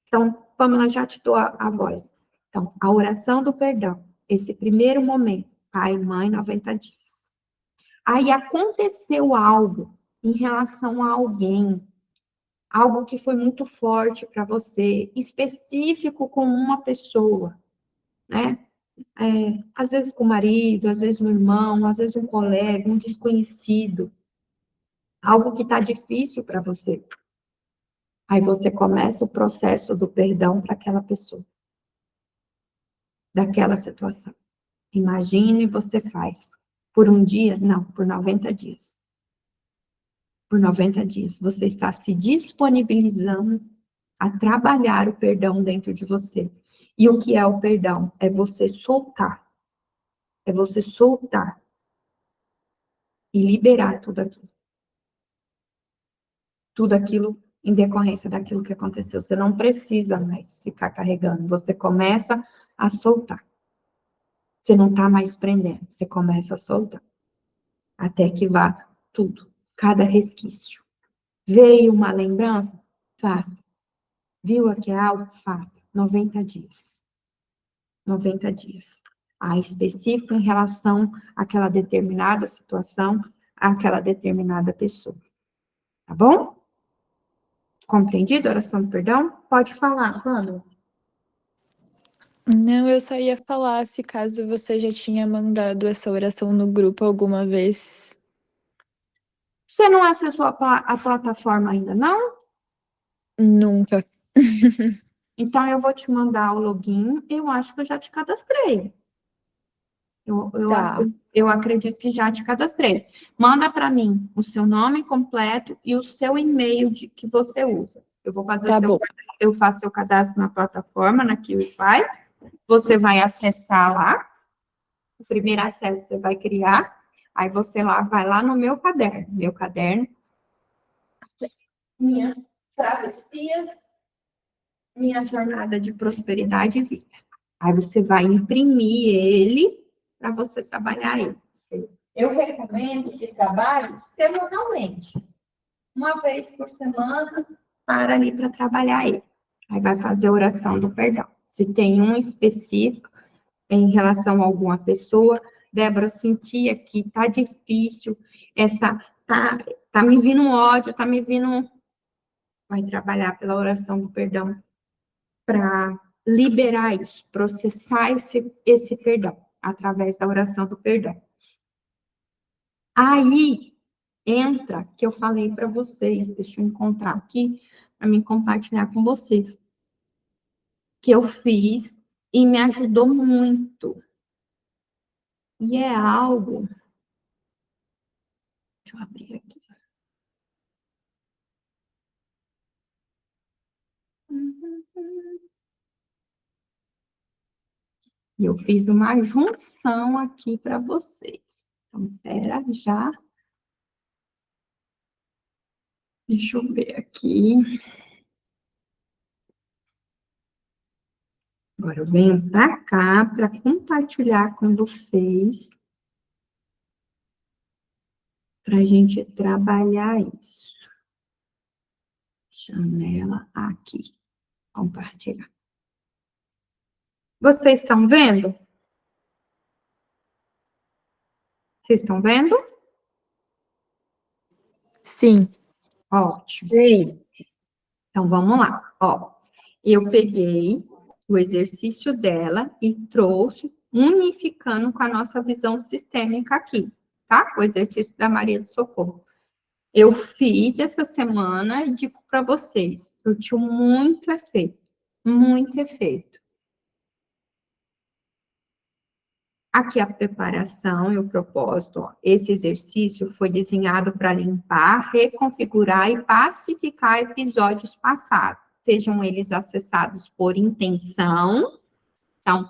Então, Pamela, já te dou a voz. Então, a oração do perdão, esse primeiro momento, pai e mãe, 90 dias. Aí aconteceu algo em relação a alguém, algo que foi muito forte para você, específico com uma pessoa, né? Às vezes com o marido, às vezes um irmão, às vezes um colega, um desconhecido, algo que está difícil para você. Aí você começa o processo do perdão para aquela pessoa, daquela situação. Imagine você faz. Por um dia? Não, por 90 dias. Por 90 dias. Você está se disponibilizando a trabalhar o perdão dentro de você. E o que é o perdão? É você soltar. É você soltar. E liberar tudo aquilo. Tudo aquilo em decorrência daquilo que aconteceu. Você não precisa mais ficar carregando. Você começa a soltar. Você não está mais prendendo. Você começa a soltar. Até que vá tudo. Cada resquício. Veio uma lembrança? Faça. Viu aqui algo? Faça. 90 dias. 90 dias. Específico em relação àquela determinada situação, àquela determinada pessoa. Tá bom? compreendido a oração do perdão? Pode falar, Pamela. Não, eu só ia falar se caso você já tinha mandado essa oração no grupo alguma vez. Você não acessou a plataforma ainda, não? Nunca. Então, eu vou te mandar o login. Eu acho que eu já te cadastrei. Tá, Eu acredito que já te cadastrei. Manda para mim o seu nome completo e o seu e-mail que você usa. Eu vou fazer tá bom. eu faço seu cadastro na plataforma, na QIFI. Você vai acessar lá. O primeiro acesso você vai criar. Aí você vai lá no meu caderno. Meu caderno. Minhas travessias, minha jornada de prosperidade e vida. Aí você vai imprimir ele para você trabalhar ele. Eu recomendo que trabalhe semanalmente. Uma vez por semana, para ali para trabalhar ele. Aí vai fazer a oração do perdão. Se tem um específico em relação a alguma pessoa, Débora, sentia que tá difícil, tá me vindo ódio, tá me vindo. Vai trabalhar pela oração do perdão para liberar isso, processar esse perdão, através da oração do perdão. Aí entra, que eu falei para vocês, deixa eu encontrar aqui, para mim compartilhar com vocês, que eu fiz e me ajudou muito. E é algo. Deixa eu abrir aqui. E eu fiz uma junção aqui para vocês. Então, pera já. Deixa eu ver aqui. Agora eu venho para cá para compartilhar com vocês, para a gente trabalhar isso. Janela aqui. Compartilhar. Vocês estão vendo? Vocês estão vendo? Sim. Ótimo. Sim. Então, vamos lá. Ó, eu peguei o exercício dela e trouxe, unificando com a nossa visão sistêmica aqui, tá? O exercício da Maria do Socorro. Eu fiz essa semana e digo para vocês, surtiu muito efeito, muito efeito. Aqui a preparação e o propósito, ó, esse exercício foi desenhado para limpar, reconfigurar e pacificar episódios passados, sejam eles acessados por intenção. Então,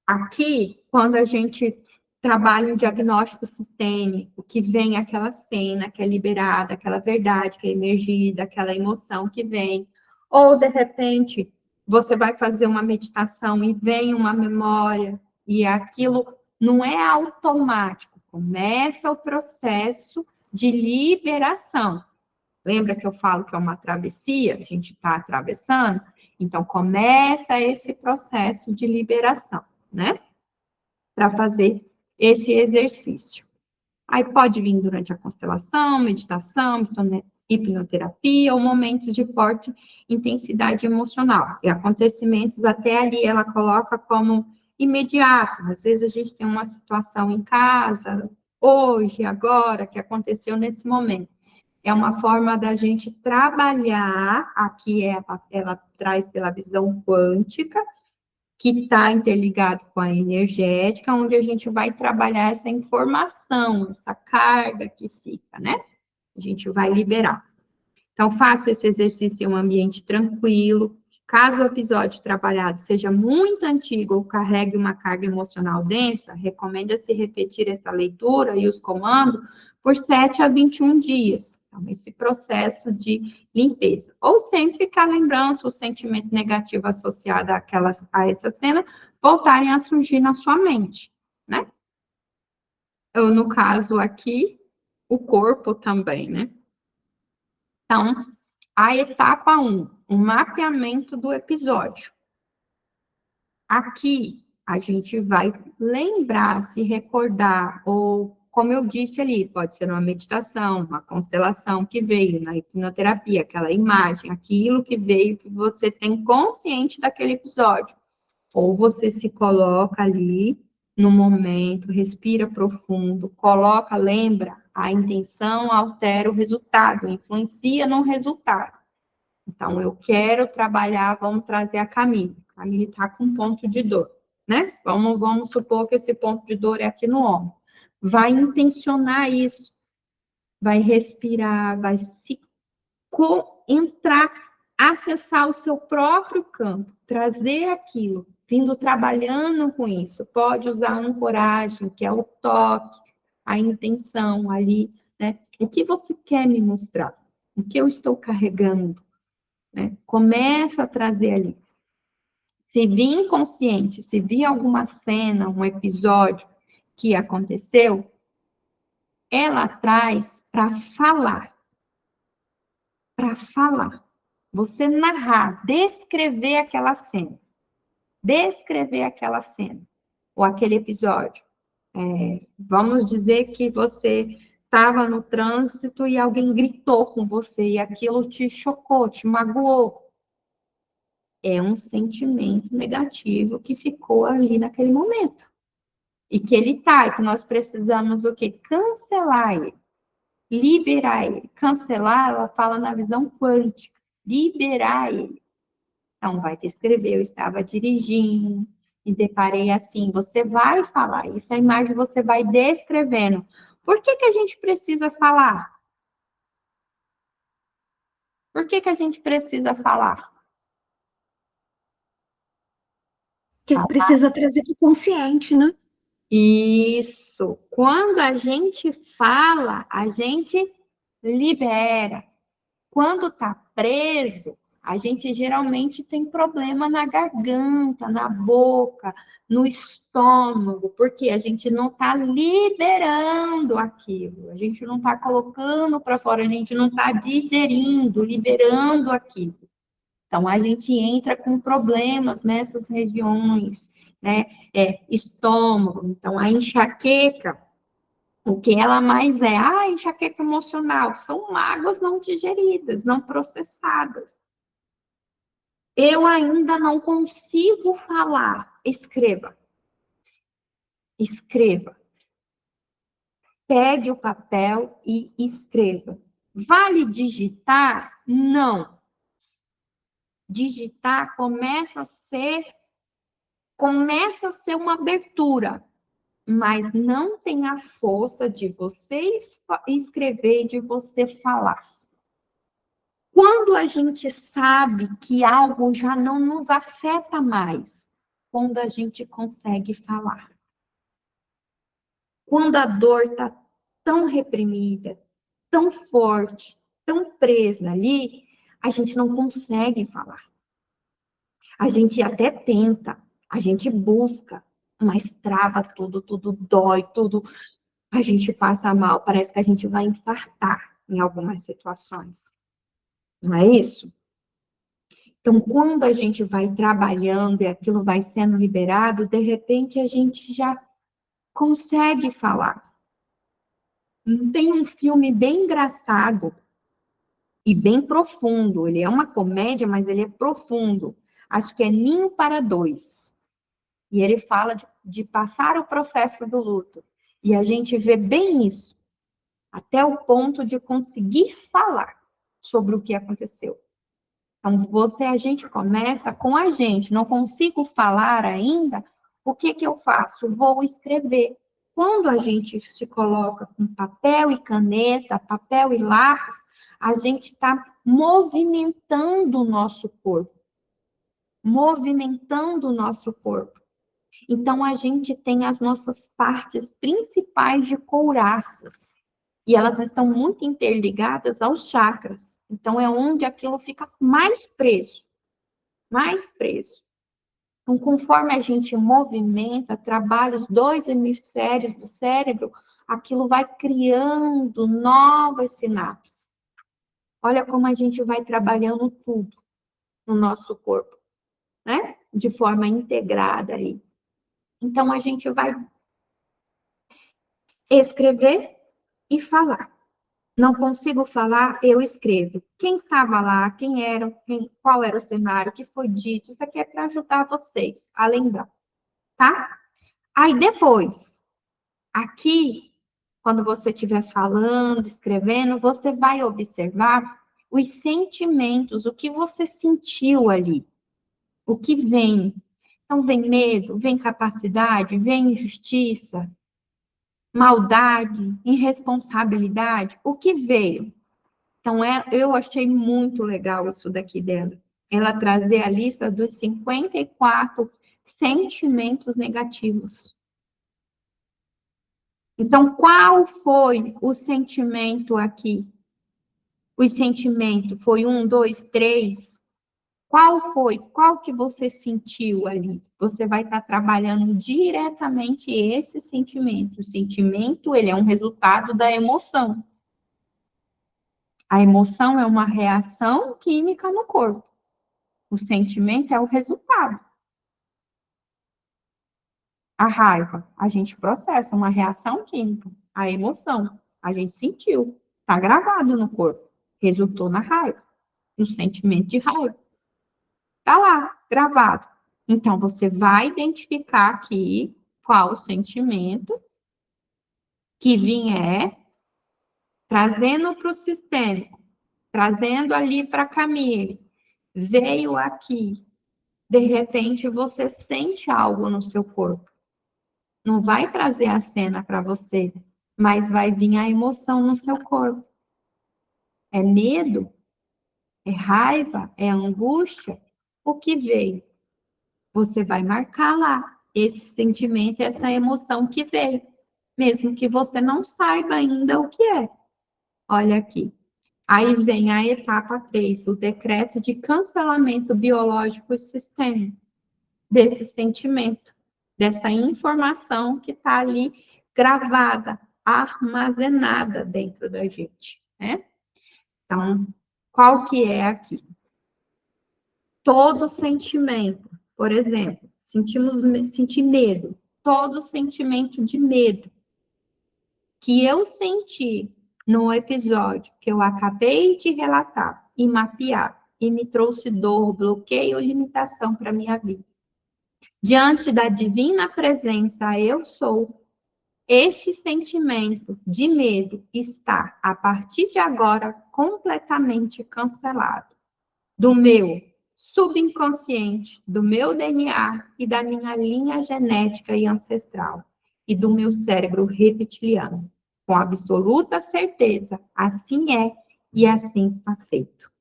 aqui, quando a gente trabalha um diagnóstico sistêmico, que vem aquela cena que é liberada, aquela verdade que é emergida, aquela emoção que vem, ou de repente você vai fazer uma meditação e vem uma memória, e aquilo não é automático, começa o processo de liberação. Lembra que eu falo que é uma travessia? A gente está atravessando? Então, começa esse processo de liberação, né? Para fazer esse exercício. Aí pode vir durante a constelação, meditação, hipnoterapia ou momentos de forte intensidade emocional. E acontecimentos até ali ela coloca como imediato. Às vezes a gente tem uma situação em casa, hoje, agora, que aconteceu nesse momento. É uma forma da gente trabalhar, aqui ela traz pela visão quântica, que está interligado com a energética, onde a gente vai trabalhar essa informação, essa carga que fica, né? A gente vai liberar. Então, faça esse exercício em um ambiente tranquilo. Caso o episódio trabalhado seja muito antigo ou carregue uma carga emocional densa, recomenda-se repetir essa leitura e os comandos por 7 a 21 dias. Então, esse processo de limpeza. Ou sempre que a lembrança, o sentimento negativo associado a essa cena voltarem a surgir na sua mente, né? Ou, no caso aqui, o corpo também, né? Então, a etapa 1, o mapeamento do episódio. Aqui, a gente vai lembrar, se recordar ou como eu disse ali, pode ser uma meditação, uma constelação que veio na hipnoterapia, aquela imagem, aquilo que veio que você tem consciente daquele episódio. Ou você se coloca ali no momento, respira profundo, coloca, lembra, a intenção altera o resultado, influencia no resultado. Então, eu quero trabalhar, vamos trazer a Camille. A Camille está com um ponto de dor, né? Vamos supor que esse ponto de dor é aqui no ombro. Vai intencionar isso, vai respirar, vai se entrar, acessar o seu próprio campo, trazer aquilo, vindo trabalhando com isso. Pode usar a ancoragem, que é o toque, a intenção ali, né? O que você quer me mostrar? O que eu estou carregando? Né? Começa a trazer ali. Se vir inconsciente, se vir alguma cena, um episódio que aconteceu, ela traz para falar. Para falar. Você narrar, descrever aquela cena. Descrever aquela cena. Ou aquele episódio. Vamos dizer que você estava no trânsito e alguém gritou com você e aquilo te chocou, te magoou. É um sentimento negativo que ficou ali naquele momento. E que ele tá, e que nós precisamos o quê? Cancelar ele. Liberar ele. Cancelar, ela fala na visão quântica. Liberar ele. Então, vai descrever, eu estava dirigindo e deparei assim. Você vai falar, isso a imagem você vai descrevendo. Por que a gente precisa falar? Por que a gente precisa falar? Que precisa trazer para o consciente, né? Isso. Quando a gente fala, a gente libera. Quando está preso, a gente geralmente tem problema na garganta, na boca, no estômago, porque a gente não está liberando aquilo, a gente não está colocando para fora, a gente não está digerindo, liberando aquilo. Então, a gente entra com problemas nessas regiões, né? Estômago. Então, a enxaqueca, o que ela mais é? Enxaqueca emocional. São mágoas não digeridas, não processadas. Eu ainda não consigo falar. Escreva. Escreva. Pegue o papel e escreva. Vale digitar? Não. Digitar começa a ser uma abertura, mas não tem a força de você escrever e de você falar. Quando a gente sabe que algo já não nos afeta mais, quando a gente consegue falar. Quando a dor está tão reprimida, tão forte, tão presa ali, a gente não consegue falar. A gente até tenta, a gente busca, mas trava tudo, tudo dói, tudo. A gente passa mal, parece que a gente vai infartar em algumas situações. Não é isso? Então, quando a gente vai trabalhando e aquilo vai sendo liberado, de repente a gente já consegue falar. Tem um filme bem engraçado e bem profundo. Ele é uma comédia, mas ele é profundo. Acho que é Ninho para Dois. E ele fala de passar o processo do luto. E a gente vê bem isso, até o ponto de conseguir falar sobre o que aconteceu. Então, a gente começa com a gente. Não consigo falar ainda, o que eu faço? Vou escrever. Quando a gente se coloca com papel e caneta, papel e lápis, a gente está movimentando o nosso corpo. Movimentando o nosso corpo. Então, a gente tem as nossas partes principais de couraças. E elas estão muito interligadas aos chakras. Então, é onde aquilo fica mais preso. Mais preso. Então, conforme a gente movimenta, trabalha os dois hemisférios do cérebro, aquilo vai criando novas sinapses. Olha como a gente vai trabalhando tudo no nosso corpo, né? De forma integrada aí. Então, a gente vai escrever e falar. Não consigo falar, eu escrevo. Quem estava lá, quem era, qual era o cenário, o que foi dito, isso aqui é para ajudar vocês a lembrar, tá? Aí depois, aqui, quando você estiver falando, escrevendo, você vai observar os sentimentos, o que você sentiu ali, o que vem. Então, vem medo, vem capacidade, vem injustiça, maldade, irresponsabilidade, o que veio? Então, eu achei muito legal isso daqui dela. Ela trazer a lista dos 54 sentimentos negativos. Então, qual foi o sentimento aqui? O sentimento foi 1, 2, 3? Qual foi? Qual que você sentiu ali? Você vai estar trabalhando diretamente esse sentimento. O sentimento, ele é um resultado da emoção. A emoção é uma reação química no corpo. O sentimento é o resultado. A raiva, a gente processa uma reação química. A emoção, a gente sentiu. Está gravado no corpo. Resultou na raiva, no sentimento de raiva. Está lá, gravado. Então, você vai identificar aqui qual o sentimento que vier, trazendo para o sistêmico, trazendo ali para a Camille. Veio aqui. De repente, você sente algo no seu corpo. Não vai trazer a cena para você, mas vai vir a emoção no seu corpo. É medo? É raiva? É angústia? O que veio? Você vai marcar lá esse sentimento, essa emoção que veio, mesmo que você não saiba ainda o que é. Olha aqui. Aí vem a etapa 3, o decreto de cancelamento biológico e sistêmico desse sentimento, dessa informação que está ali gravada, armazenada dentro da gente, né? Então, qual que é aqui? Todo sentimento, por exemplo, sentir medo, todo sentimento de medo que eu senti no episódio que eu acabei de relatar e mapear e me trouxe dor, bloqueio, limitação para minha vida. Diante da divina presença, eu sou. Este sentimento de medo está, a partir de agora, completamente cancelado do meu subconsciente, do meu DNA e da minha linha genética e ancestral e do meu cérebro reptiliano. Com absoluta certeza, assim é e assim está feito.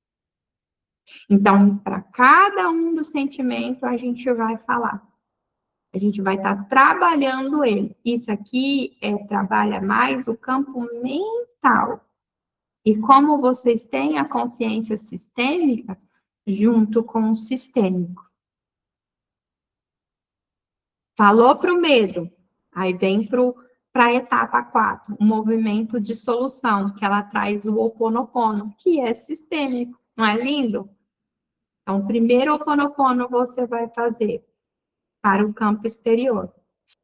Então, para cada um dos sentimentos, a gente vai falar. A gente vai estar trabalhando ele. Isso aqui trabalha mais o campo mental. E como vocês têm a consciência sistêmica, junto com o sistêmico. Falou para o medo, aí vem para a etapa 4, o movimento de solução, que ela traz o Ho'oponopono, que é sistêmico. Não é lindo? Então, o primeiro Ho'oponopono você vai fazer para o campo exterior.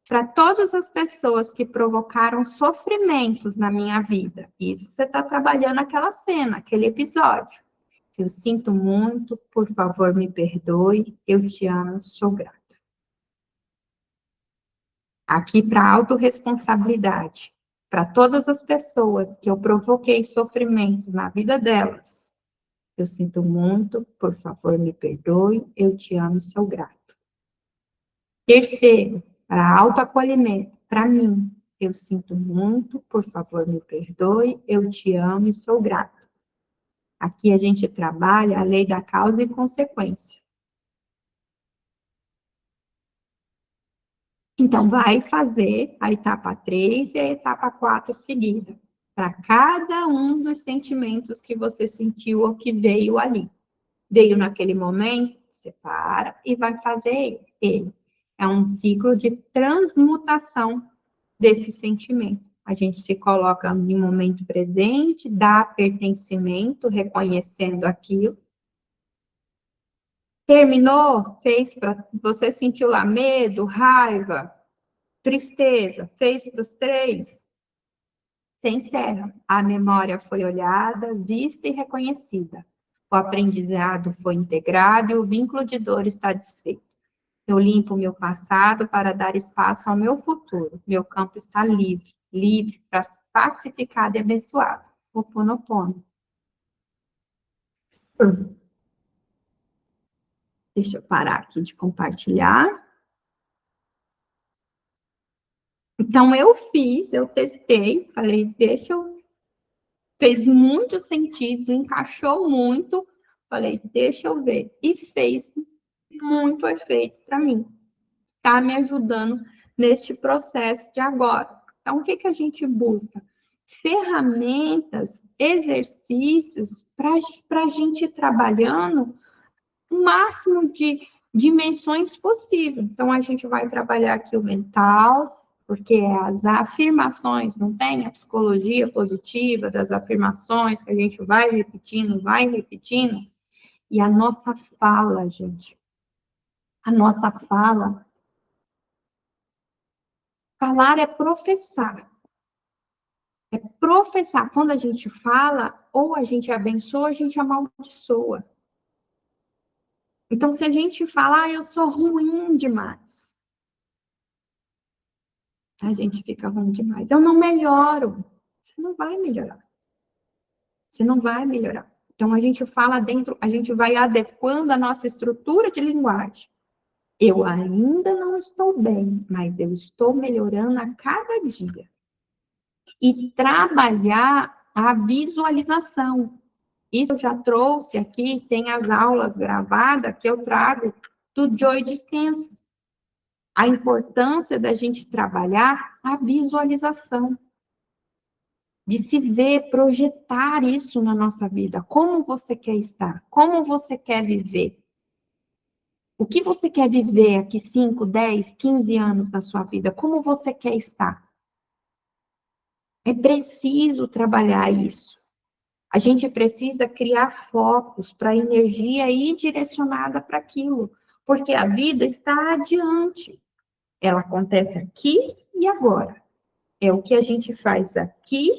Para todas as pessoas que provocaram sofrimentos na minha vida. Isso você está trabalhando aquela cena, aquele episódio. Eu sinto muito, por favor, me perdoe, eu te amo, sou grata. Aqui para autorresponsabilidade. Para todas as pessoas que eu provoquei sofrimentos na vida delas. Eu sinto muito, por favor, me perdoe, eu te amo, sou grato. Terceiro, para autoacolhimento, para mim, eu sinto muito, por favor, me perdoe, eu te amo e sou grato. Aqui a gente trabalha a lei da causa e consequência. Então, vai fazer a etapa 3 e a etapa 4 seguida, para cada um dos sentimentos que você sentiu ou que veio ali. Veio naquele momento, separa e vai fazer ele. É um ciclo de transmutação desse sentimento. A gente se coloca no momento presente, dá pertencimento, reconhecendo aquilo. Terminou? Fez para você sentiu lá medo, raiva, tristeza, fez para os 3. Se encerra. A memória foi olhada, vista e reconhecida. O aprendizado foi integrado e o vínculo de dor está desfeito. Eu limpo o meu passado para dar espaço ao meu futuro. Meu campo está livre, livre, pacificado e abençoado. Ho'oponopono. Deixa eu parar aqui de compartilhar. Então, eu testei, falei, fez muito sentido, encaixou muito, falei, deixa eu ver. E fez muito efeito para mim. Está me ajudando neste processo de agora. Então, o que a gente busca? Ferramentas, exercícios para a gente ir trabalhando o máximo de dimensões possível. Então, a gente vai trabalhar aqui o mental, porque as afirmações, não tem a psicologia positiva das afirmações que a gente vai repetindo, e a nossa fala, gente. A nossa fala. Falar é professar. É professar. Quando a gente fala, ou a gente abençoa, ou a gente amaldiçoa. Então, se a gente falar, eu sou ruim demais, a gente fica ruim demais. Eu não melhoro. Você não vai melhorar. Você não vai melhorar. Então, a gente fala dentro, a gente vai adequando a nossa estrutura de linguagem. Eu ainda não estou bem, mas eu estou melhorando a cada dia. E trabalhar a visualização. Isso eu já trouxe aqui, tem as aulas gravadas que eu trago do Joe Dispenza. A importância da gente trabalhar a visualização, de se ver, projetar isso na nossa vida. Como você quer estar? Como você quer viver? O que você quer viver aqui 5, 10, 15 anos da sua vida? Como você quer estar? É preciso trabalhar isso. A gente precisa criar focos para a energia ir direcionada para aquilo, porque a vida está adiante. Ela acontece aqui e agora. É o que a gente faz aqui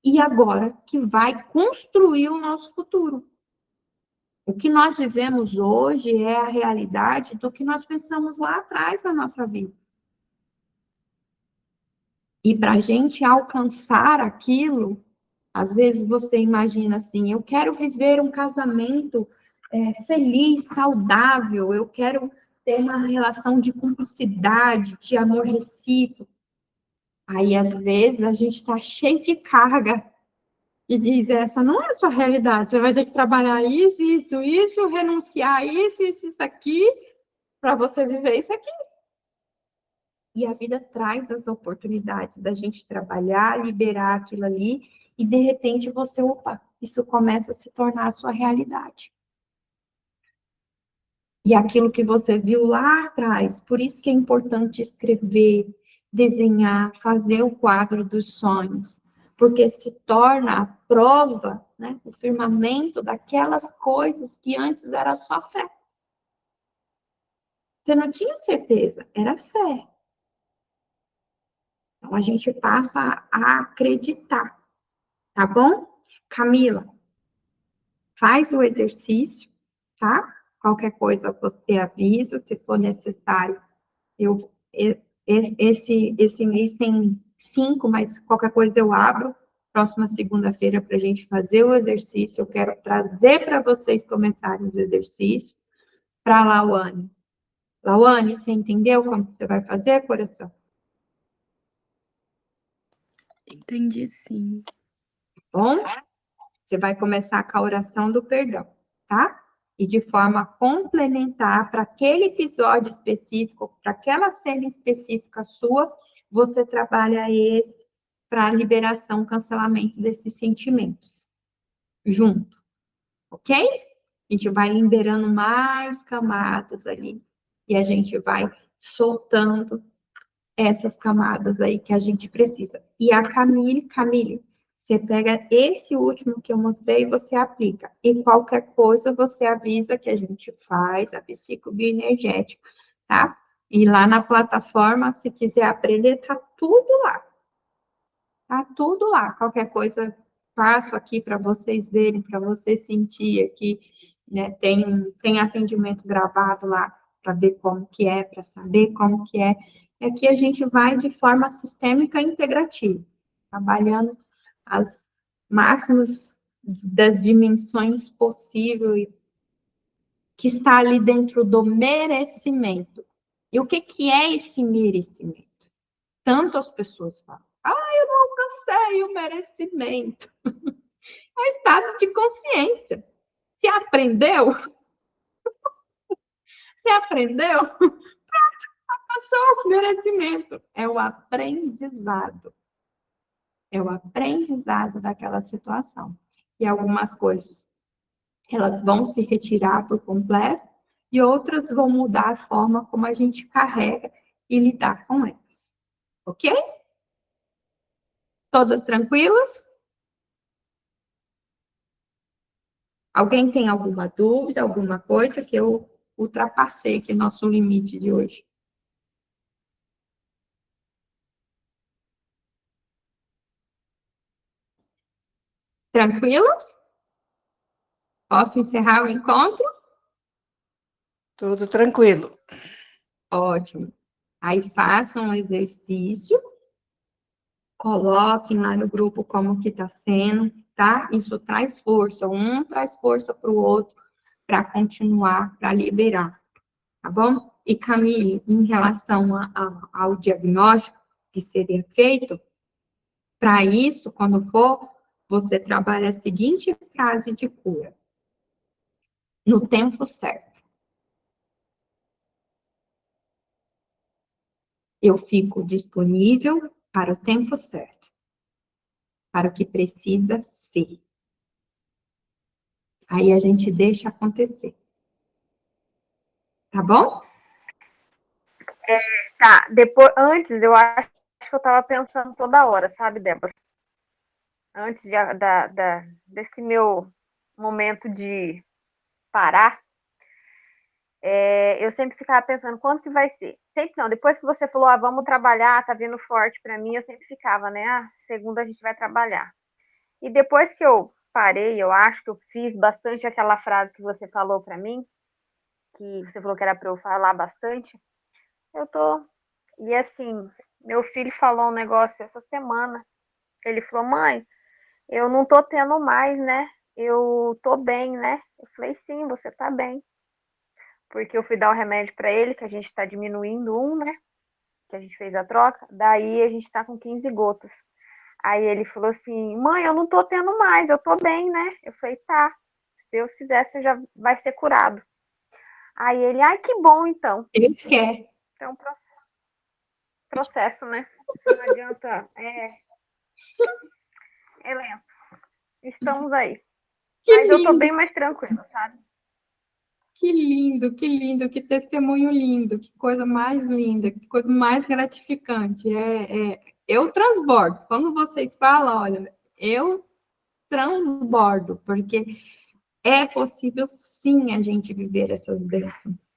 e agora que vai construir o nosso futuro. O que nós vivemos hoje é a realidade do que nós pensamos lá atrás na nossa vida. E para a gente alcançar aquilo, às vezes você imagina assim, eu quero viver um casamento feliz, saudável, eu quero ter uma relação de cumplicidade, de amor recíproco. Aí, às vezes, a gente está cheio de carga e diz, essa não é a sua realidade, você vai ter que trabalhar isso, renunciar a isso aqui, para você viver isso aqui. E a vida traz as oportunidades da gente trabalhar, liberar aquilo ali, e de repente você, opa, isso começa a se tornar a sua realidade. E aquilo que você viu lá atrás, por isso que é importante escrever, desenhar, fazer o quadro dos sonhos, porque se torna a prova, né, o firmamento daquelas coisas que antes era só fé. Você não tinha certeza, era fé. Então a gente passa a acreditar, tá bom? Camila, faz o exercício, tá? Qualquer coisa você avisa, se for necessário, esse mês tem 5, mas qualquer coisa eu abro. Próxima segunda-feira para a gente fazer o exercício. Eu quero trazer para vocês começarem os exercícios. Para a Lauane. Lauane, você entendeu como você vai fazer, coração? Entendi, sim. Bom, você vai começar com a oração do perdão, tá? E de forma complementar para aquele episódio específico, para aquela cena específica sua, você trabalha esse para liberação, cancelamento desses sentimentos. Junto, ok? A gente vai liberando mais camadas ali. E a gente vai soltando essas camadas aí que a gente precisa. E a Camille, você pega esse último que eu mostrei e você aplica. E qualquer coisa você avisa que a gente faz a psicobioenergética, tá? E lá na plataforma, se quiser aprender, tá tudo lá. Tá tudo lá. Qualquer coisa, passo aqui para vocês verem, para você sentir aqui, né? Tem atendimento gravado lá para ver como que é, para saber como que é. É que a gente vai de forma sistêmica e integrativa, trabalhando as máximas das dimensões possíveis que está ali dentro do merecimento. E o que que é esse merecimento? Tanto as pessoas falam, eu não alcancei o merecimento. É um estado de consciência. Se aprendeu, se aprendeu, alcançou o merecimento. É o aprendizado. É o aprendizado daquela situação. E algumas coisas, elas vão se retirar por completo e outras vão mudar a forma como a gente carrega e lidar com elas. Ok? Todas tranquilas? Alguém tem alguma dúvida, alguma coisa que eu ultrapassei aqui nosso limite de hoje? Tranquilos? Posso encerrar o encontro? Tudo tranquilo. Ótimo. Aí façam o exercício, coloquem lá no grupo como que está sendo, tá? Isso traz força, um traz força para o outro, para continuar, para liberar, tá bom? E Camille, em relação ao diagnóstico que seria feito, para isso, quando for, você trabalha a seguinte frase de cura: no tempo certo. Eu fico disponível para o tempo certo, para o que precisa ser. Aí a gente deixa acontecer. Tá bom? Tá, depois, antes eu acho que eu tava pensando toda hora, sabe, Débora? Antes desse meu momento de parar, eu sempre ficava pensando, quando que vai ser? Sempre não, depois que você falou, vamos trabalhar, tá vindo forte para mim, eu sempre ficava, né? Segunda a gente vai trabalhar. E depois que eu parei, eu acho que eu fiz bastante aquela frase que você falou para mim, que você falou que era para eu falar bastante, eu tô... E assim, meu filho falou um negócio essa semana, ele falou, mãe, eu não tô tendo mais, né? Eu tô bem, né? Eu falei, sim, você tá bem. Porque eu fui dar o remédio para ele, que a gente tá diminuindo né? Que a gente fez a troca. Daí a gente tá com 15 gotas. Aí ele falou assim, mãe, eu não tô tendo mais, eu tô bem, né? Eu falei, tá. Se Deus quiser, você já vai ser curado. Aí ele, ai, que bom, então. Ele quer. É um processo, né? Não adianta. É lento. Estamos aí. Que Mas eu tô lindo, bem mais tranquila, sabe? que lindo, que testemunho lindo, que coisa mais linda, que coisa mais gratificante. Eu transbordo. Quando vocês falam, olha, eu transbordo, porque é possível sim a gente viver essas bênçãos.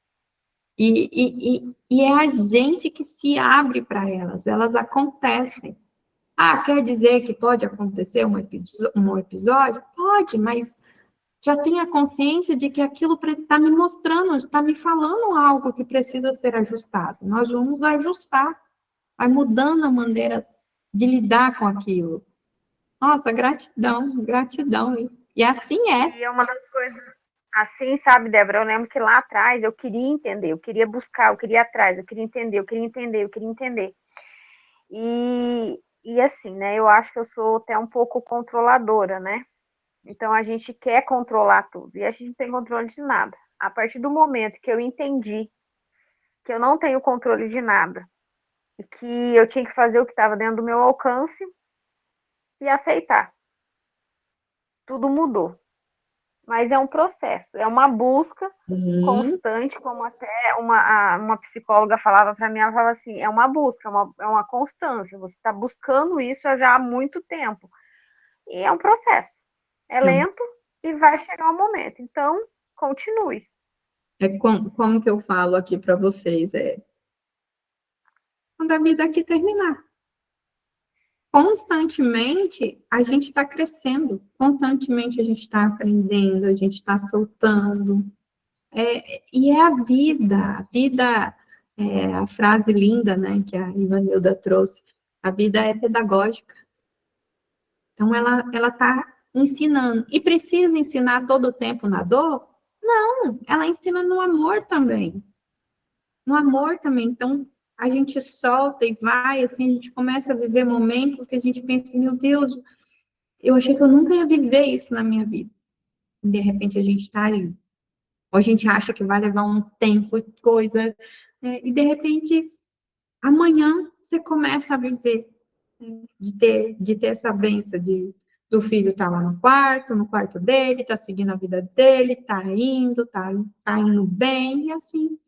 E é a gente que se abre para elas acontecem. Quer dizer que pode acontecer um episódio? Pode, mas já tenha consciência de que aquilo está me mostrando, está me falando algo que precisa ser ajustado. Nós vamos ajustar, vai mudando a maneira de lidar com aquilo. Nossa, gratidão, gratidão. E assim é. E é uma das coisas, assim, sabe, Débora? Eu lembro que lá atrás eu queria entender, eu queria buscar, eu queria ir atrás, eu queria entender, eu queria entender, eu queria entender. E assim, né? Eu acho que eu sou até um pouco controladora, né? Então a gente quer controlar tudo e a gente não tem controle de nada. A partir do momento que eu entendi que eu não tenho controle de nada e que eu tinha que fazer o que estava dentro do meu alcance e aceitar, tudo mudou. Mas é um processo, é uma busca constante, como até uma psicóloga falava para mim, ela falava assim, é uma busca, é uma constância, você está buscando isso já há muito tempo. E é um processo, é lento e vai chegar um momento, então continue. Como que eu falo aqui para vocês? Quando a vida aqui terminar. constantemente a gente está crescendo, constantemente a gente está aprendendo, a gente está soltando. E é a vida a frase linda, né, que a Ivanilda trouxe, a vida é pedagógica. Então, ela está ensinando. E precisa ensinar todo o tempo na dor? Não, ela ensina no amor também. No amor também. Então, a gente solta e vai, assim, a gente começa a viver momentos que a gente pensa, meu Deus, eu achei que eu nunca ia viver isso na minha vida. E, de repente, a gente está ali. Ou a gente acha que vai levar um tempo, coisa, e, de repente, amanhã você começa a viver, né, de ter essa benção do filho estar lá no quarto dele, tá seguindo a vida dele, tá indo bem, e assim,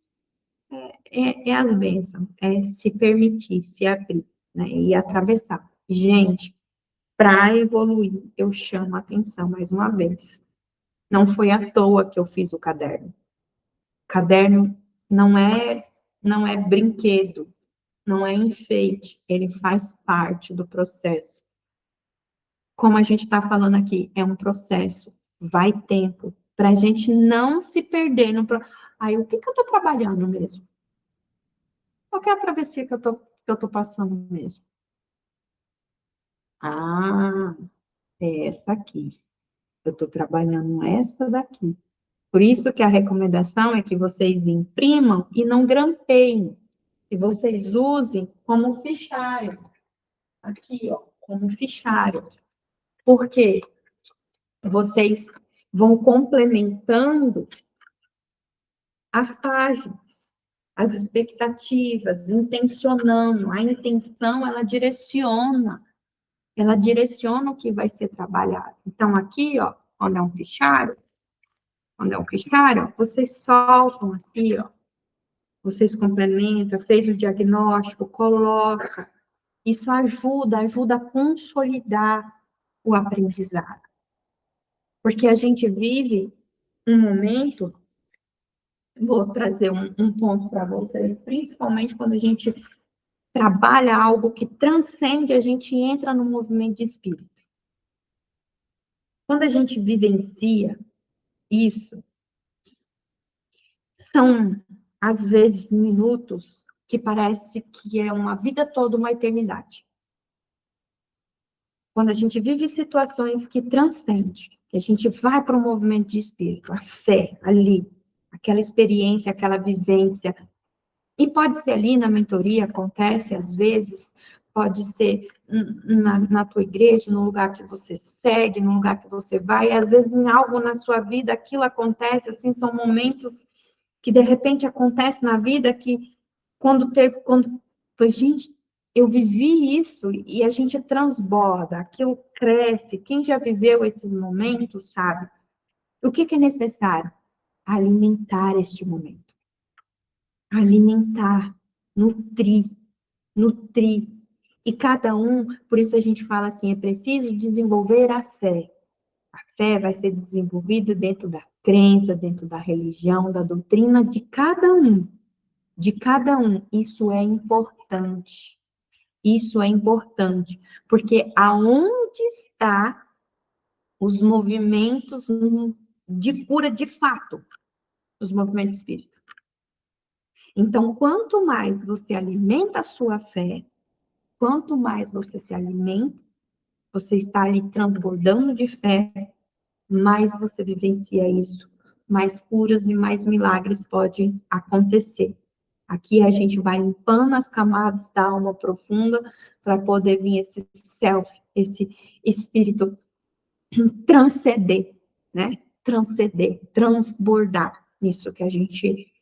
as bênçãos, é se permitir, se abrir, né, e atravessar. Gente, para evoluir, eu chamo a atenção mais uma vez. Não foi à toa que eu fiz o caderno. O caderno não é brinquedo, não é enfeite, ele faz parte do processo. Como a gente está falando aqui, é um processo, vai tempo, para a gente não se perder no. Aí, o que eu estou trabalhando mesmo? Qual que é a travessia que eu tô passando mesmo? Ah, é essa aqui. Eu estou trabalhando essa daqui. Por isso que a recomendação é que vocês imprimam e não grampeiem. Que vocês usem como fichário. Aqui, ó, como fichário. Por quê? Vocês vão complementando as páginas, as expectativas, intencionando. A intenção, ela direciona o que vai ser trabalhado. Então, aqui, ó, quando é um fichário, vocês soltam aqui, ó, vocês complementam, fez o diagnóstico, coloca. Isso ajuda a consolidar o aprendizado. Porque a gente vive um momento, vou trazer um ponto para vocês, principalmente quando a gente trabalha algo que transcende, a gente entra no movimento de espírito. Quando a gente vivencia isso, são, às vezes, minutos que parece que é uma vida toda, uma eternidade. Quando a gente vive situações que transcendem, que a gente vai para o movimento de espírito, a fé ali, aquela experiência, aquela vivência. E pode ser ali na mentoria, acontece às vezes, pode ser na tua igreja, no lugar que você segue, no lugar que você vai, e às vezes em algo na sua vida, aquilo acontece, assim, são momentos que de repente acontece na vida que pois, gente, eu vivi isso e a gente transborda, aquilo cresce. Quem já viveu esses momentos sabe. O que é necessário? Alimentar este momento. Alimentar, nutrir. E cada um, por isso a gente fala assim, é preciso desenvolver a fé. A fé vai ser desenvolvida dentro da crença, dentro da religião, da doutrina de cada um. De cada um. Isso é importante. Isso é importante. Porque aonde está os movimentos de cura de fato? Os movimentos espíritas. Então, quanto mais você alimenta a sua fé, quanto mais você se alimenta, você está ali transbordando de fé, mais você vivencia isso, mais curas e mais milagres podem acontecer. Aqui a gente vai limpando as camadas da alma profunda para poder vir esse self, esse espírito transcender, né? Transcender, transbordar nisso que a gente,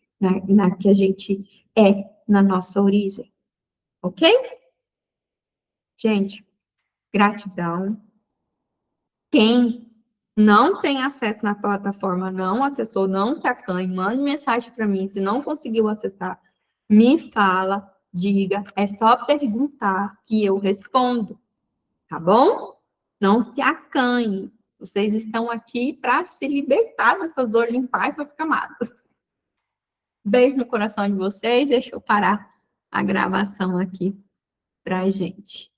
que a gente é na nossa origem. Ok? Gente, gratidão. Quem não tem acesso na plataforma, não acessou, não se acanhe, mande mensagem para mim. Se não conseguiu acessar, me fala, diga. É só perguntar que eu respondo, tá bom? Não se acanhe. Vocês estão aqui para se libertar dessas dores, limpar essas camadas. Beijo no coração de vocês. Deixa eu parar a gravação aqui pra gente.